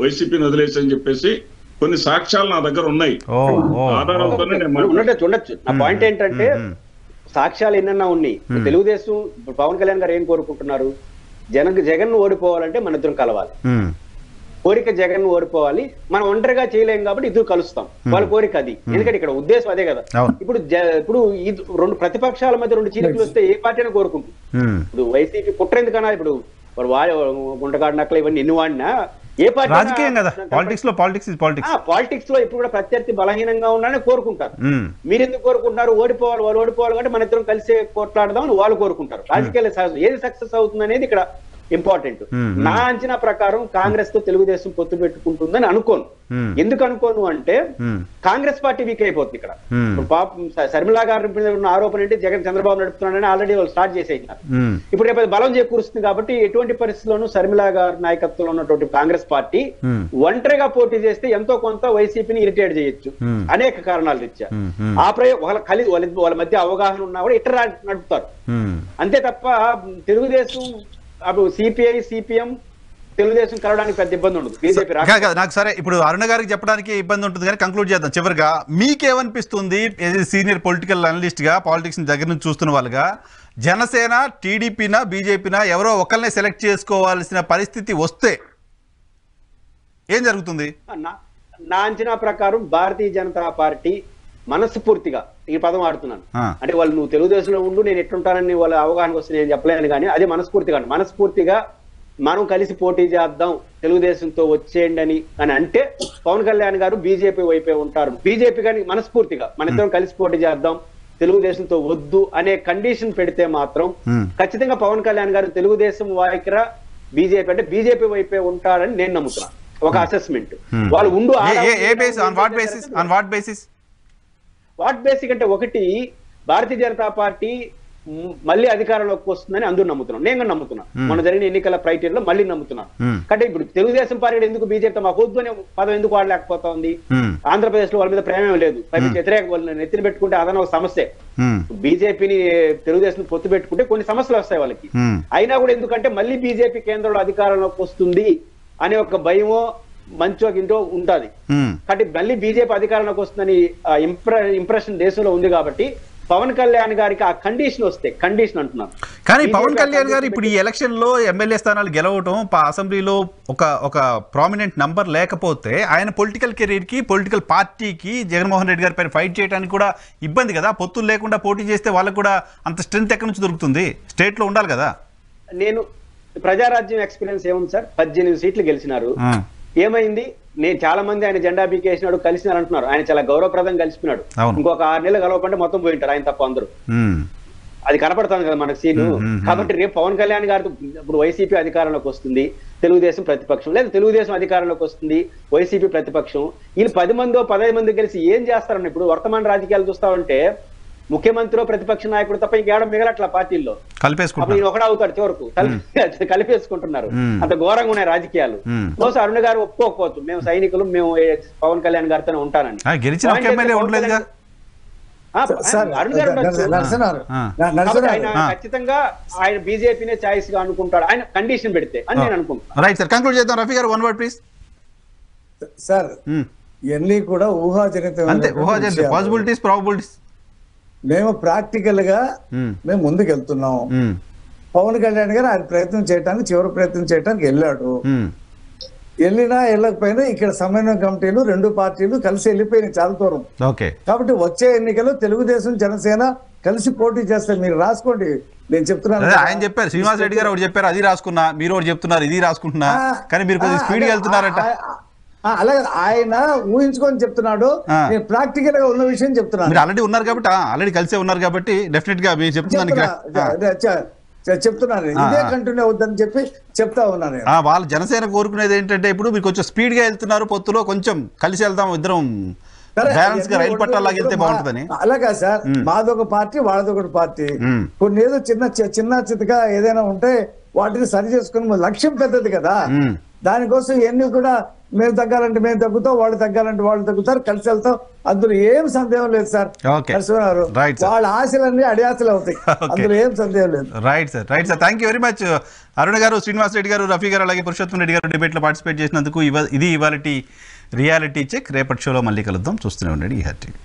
వైసీపీని వదిలేసి అని చెప్పేసి కొన్ని సాక్ష్యాలు నా దగ్గర ఉన్నాయి. ఆధారాలతోనే చూడొచ్చు. నా పాయింట్ ఏంటంటే సాక్ష్యాలు ఎన్నన్నా ఉన్నాయి. తెలుగుదేశం పవన్ కళ్యాణ్ గారు ఏం కోరుకుంటున్నారు? జగన్ ఓడిపోవాలంటే మన ఇద్దరం కలవాలి. కోరిక జగన్ ఓడిపోవాలి, మనం ఒంటరిగా చేయలేం కాబట్టి ఇద్దరు కలుస్తాం, వాళ్ళ కోరిక అది. ఎందుకంటే ఇక్కడ ఉద్దేశం అదే కదా. ఇప్పుడు ఈ రెండు ప్రతిపక్షాల మధ్య రెండు చీలికలు వస్తే ఏ పార్టీ అయినా కోరుకుంటుంది. ఇప్పుడు వైసీపీ కుట్ర ఎందుకన్నా, ఇప్పుడు గుంటగాడు నక్కలు ఇవన్నీ ఎన్ని వాడినా ఏ పార్టీ రాజకీయం కదా, పాలిటిక్స్ లో ఇప్పుడు కూడా ప్రత్యర్థి బలహీనంగా ఉండాలని కోరుకుంటారు. మీరు ఎందుకు కోరుకుంటున్నారు? ఓడిపోవాలి, వాళ్ళు ఓడిపోవాలి కాబట్టి మన ఇద్దరం కలిసి కొట్లాడదాం అని వాళ్ళు కోరుకుంటారు. రాజకీయాలు ఏది సక్సెస్ అవుతుంది అనేది ఇక్కడ ఇంపార్టెంట్. నా అంచనా ప్రకారం కాంగ్రెస్ తో తెలుగుదేశం పొత్తు పెట్టుకుంటుందని అనుకోను. ఎందుకు అనుకోను అంటే కాంగ్రెస్ పార్టీ వీక్ అయిపోతుంది ఇక్కడ. శర్మిలా గారి ఉన్న ఆరోపణ ఏంటి, జగన్ చంద్రబాబు నడుపుతున్నాడని ఆల్రెడీ వాళ్ళు స్టార్ట్ చేసేసినారు. ఇప్పుడు రేపు బలం చేకూరుస్తుంది కాబట్టి ఎటువంటి పరిస్థితుల్లోనూ శర్మిలా గారి నాయకత్వంలో ఉన్నటువంటి కాంగ్రెస్ పార్టీ ఒంటరిగా పోటీ చేస్తే ఎంతో కొంత వైసీపీని ఇరిటేట్ చేయొచ్చు అనేక కారణాలు రీత్యా. ఆ వాళ్ళ మధ్య అవగాహన ఉన్నా కూడా ఇట్లా నడుపుతారు అంతే తప్ప తెలుగుదేశం అప్పుడు సిపిఐ సిపిఎం తెలుగుదేశం కలవడానికి పెద్ద ఇబ్బంది ఉండదు. బీజేపీ నాకు సరే ఇప్పుడు అరుణ గారికి చెప్పడానికి ఇబ్బంది ఉంటుంది కానీ కంక్లూడ్ చేద్దాం చివరిగా. మీకేమనిపిస్తుంది సీనియర్ పొలిటికల్ అనలిస్ట్ గా, పాలిటిక్స్ దగ్గర నుంచి చూస్తున్న వాళ్ళుగా, జనసేన టీడీపీనా బీజేపీనా ఎవరో ఒకరినే సెలెక్ట్ చేసుకోవాల్సిన పరిస్థితి వస్తే ఏం జరుగుతుంది? నా అంచనా ప్రకారం భారతీయ జనతా పార్టీ మనస్ఫూర్తిగా, ఈ పదం ఆడుతున్నాను అంటే వాళ్ళు నువ్వు తెలుగుదేశంలో ఉండు నేను ఎట్లుంటానని వాళ్ళ అవగాహనకు వస్తే నేను చెప్పలేను కానీ అది మనస్ఫూర్తిగా మనం కలిసి పోటీ చేద్దాం తెలుగుదేశంతో వచ్చేయండి అని అంటే పవన్ కళ్యాణ్ గారు బీజేపీ వైపే ఉంటారు. బీజేపీ కానీ మనస్ఫూర్తిగా మన ఇద్దరం కలిసి పోటీ చేద్దాం తెలుగుదేశంతో వద్దు అనే కండిషన్ పెడితే మాత్రం ఖచ్చితంగా పవన్ కళ్యాణ్ గారు తెలుగుదేశం వైఖర బీజేపీ అంటే బీజేపీ వైపే ఉంటారని నేను నమ్ముతున్నాను. ఒక అసెస్మెంట్ వాళ్ళు ఉండు వాట్ బేసిక్ అంటే ఒకటి భారతీయ జనతా పార్టీ మళ్ళీ అధికారంలోకి వస్తుందని అందరూ నమ్ముతున్నాం, నేను నమ్ముతున్నాను. మన జరిగిన ఎన్నికల క్రైటీరియాలో మళ్ళీ నమ్ముతున్నాను. అంటే ఇప్పుడు తెలుగుదేశం పార్టీ ఎందుకు బీజేపీతో మాకు వద్దు అనే పదం ఎందుకు వాడలేకపోతా ఉంది? ఆంధ్రప్రదేశ్ లో వాళ్ళ మీద ప్రేమ లేదు, వ్యతిరేక వాళ్ళని నెత్తిని పెట్టుకుంటే అదన ఒక సమస్య. బీజేపీని తెలుగుదేశం పొత్తు పెట్టుకుంటే కొన్ని సమస్యలు వస్తాయి వాళ్ళకి. అయినా కూడా ఎందుకంటే మళ్ళీ బీజేపీ కేంద్రంలో అధికారంలోకి వస్తుంది అనే ఒక భయమో మంచో గింటో ఉంటది. కాబట్టి మళ్ళీ బీజేపీ అధికారంలోకి వస్తుందని ఇంప్రెషన్ దేశంలో ఉంది కాబట్టి పవన్ కళ్యాణ్ గారికి ఆ కండిషన్ వస్తే, కండిషన్ అంటున్నాను. కానీ పవన్ కళ్యాణ్ గారు ఇప్పుడు ఈ ఎలక్షన్ లో ఎమ్మెల్యే స్థానాలు గెలవటం, అసెంబ్లీలో ఒక ప్రామినెంట్ నంబర్ లేకపోతే ఆయన పొలిటికల్ కెరీర్ కి, పొలిటికల్ పార్టీకి జగన్మోహన్ రెడ్డి గారి పైన ఫైట్ చేయడానికి కూడా ఇబ్బంది కదా. పొత్తులు లేకుండా పోటీ చేస్తే వాళ్ళకు కూడా అంత స్ట్రెంత్ ఎక్కడి నుంచి దొరుకుతుంది? స్టేట్ లో ఉండాలి కదా. నేను ప్రజారాజ్యం ఎక్స్పీరియన్స్ ఏముంది సార్, 18 సీట్లు గెలిచినారు. ఏమైంది? నేను చాలా మంది ఆయన జెండా బీకేసినాడు కలిసినారు అంటున్నారు. ఆయన చాలా గౌరవప్రదంగా కలిసిపోయినాడు. ఇంకొక 6 నెలలు కలవకుంటే మొత్తం పోయింటారు ఆయన తప్ప అందరూ. అది కనపడుతుంది కదా మనకు సీను. కాబట్టి రేపు పవన్ కళ్యాణ్ గారితో ఇప్పుడు వైసీపీ అధికారంలోకి వస్తుంది, తెలుగుదేశం ప్రతిపక్షం, లేదా తెలుగుదేశం అధికారంలోకి వస్తుంది, వైసీపీ ప్రతిపక్షం. వీళ్ళు 10 మందో 15 మంది కలిసి ఏం చేస్తారన్న ఇప్పుడు వర్తమాన రాజకీయాలు చూస్తా ఉంటే ముఖ్యమంత్రి ప్రతిపక్ష నాయకుడు తప్ప ఇంకేడం మిగలట్లా పార్టీల్లో కలిపేసుకుంటారు. ఒకడే అవుతాడు చివరకు, కలిపేసుకుంటున్నారు. అంత ఘోరంగా ఉన్నాయి రాజకీయాలు. బహుశా అరుణ్ గారు ఒప్పుకోకపోవచ్చు, మేము సైనికులు, మేము పవన్ కళ్యాణ్ గారితోనే ఉంటానని. ఖచ్చితంగా ఆయన బీజేపీనే ఛాయిస్ గా అనుకుంటాడు ఆయన కండిషన్ పెడితే అని నేను అనుకుంటున్నాను. సార్ ఇవన్నీ కూడా ఊహాజనితం. మేము ప్రాక్టికల్ గా మేము ముందుకు వెళ్తున్నాం. పవన్ కళ్యాణ్ గారు ఆయన ప్రయత్నం చేయడానికి, చివరి ప్రయత్నం చేయడానికి వెళ్ళాడు. వెళ్ళినా వెళ్ళకపోయినా ఇక్కడ సమన్వయ కమిటీలు 2 పార్టీలు కలిసి వెళ్ళిపోయినాయి చాలా దూరం. కాబట్టి వచ్చే ఎన్నికల్లో తెలుగుదేశం జనసేన కలిసి పోటీ చేస్తారు. మీరు రాసుకోండి, నేను చెప్తున్నాను. ఆయన చెప్పారు, శ్రీనివాస్ రెడ్డి గారు ఒకటి చెప్పారు, అది రాసుకున్నా, మీరు ఒకటి చెప్తున్నారు, ఇది రాసుకుంటున్నా, కానీ మీరు కొద్దిగా స్పీడ్ గా వెళ్తున్నారట. అలాగే ఆయన ఊహించుకొని చెప్తున్నాడు, నేను ప్రాక్టికల్ గా ఉన్న విషయం చెప్తున్నాను. మీరు ఆల్రెడీ ఉన్నారు కాబట్టి, ఆల్రెడీ కలిసే ఉన్నారు కాబట్టి డెఫినెట్ గా మీరు చెప్తున్నాను ఇదే కంటిన్యూ అవుతుందని చెప్పి చెప్తా ఉన్నాను. వాళ్ళ జనసేన కోరుకునేది ఏంటంటే ఇప్పుడు మీరు కొంచెం స్పీడ్ గా వెళ్తున్నారు, పొత్తులో కొంచెం కలిసి వెళ్దాం, ఇద్దరం బ్యాలెన్స్ గా రైలు పట్టాలాగా వెళ్తే బాగుంటుందని. అలాగా సార్, మాదొక పార్టీ వాళ్ళదొకటి పార్టీ. కొన్ని ఏదో చిన్న చిత్తగా ఏదైనా ఉంటే వాటిని సరి చేసుకుని లక్ష్యం పెద్దది కదా. దానికోసం ఇవన్నీ కూడా మేము తగ్గాలంటే మేము తగ్గుతాం, వాళ్ళు తగ్గాలంటే వాళ్ళు తగ్గుతారు, కలిసి వెళ్తాం. అందులో ఏం సందేహం లేదు సార్. నరసింహారావు వాళ్ళ ఆశలన్నీ అడియాసలు అవుతాయి, అందులో ఏం సందేహం లేదు. Right sir, right sir. Thank you very much Arun గారు, శ్రీనివాస్ రెడ్డి గారు, రఫీ గారు, అలాగే పురుషోత్తం రెడ్డి గారు డిబేట్ లో పార్టిసిపేట్ చేసినందుకు. ఇది ఇవాళ రియాలిటీ చెక్. రేపటి షోలో మళ్ళీ కలుద్దాం. చూస్తూనే ఉండండి ఈ టీవీ.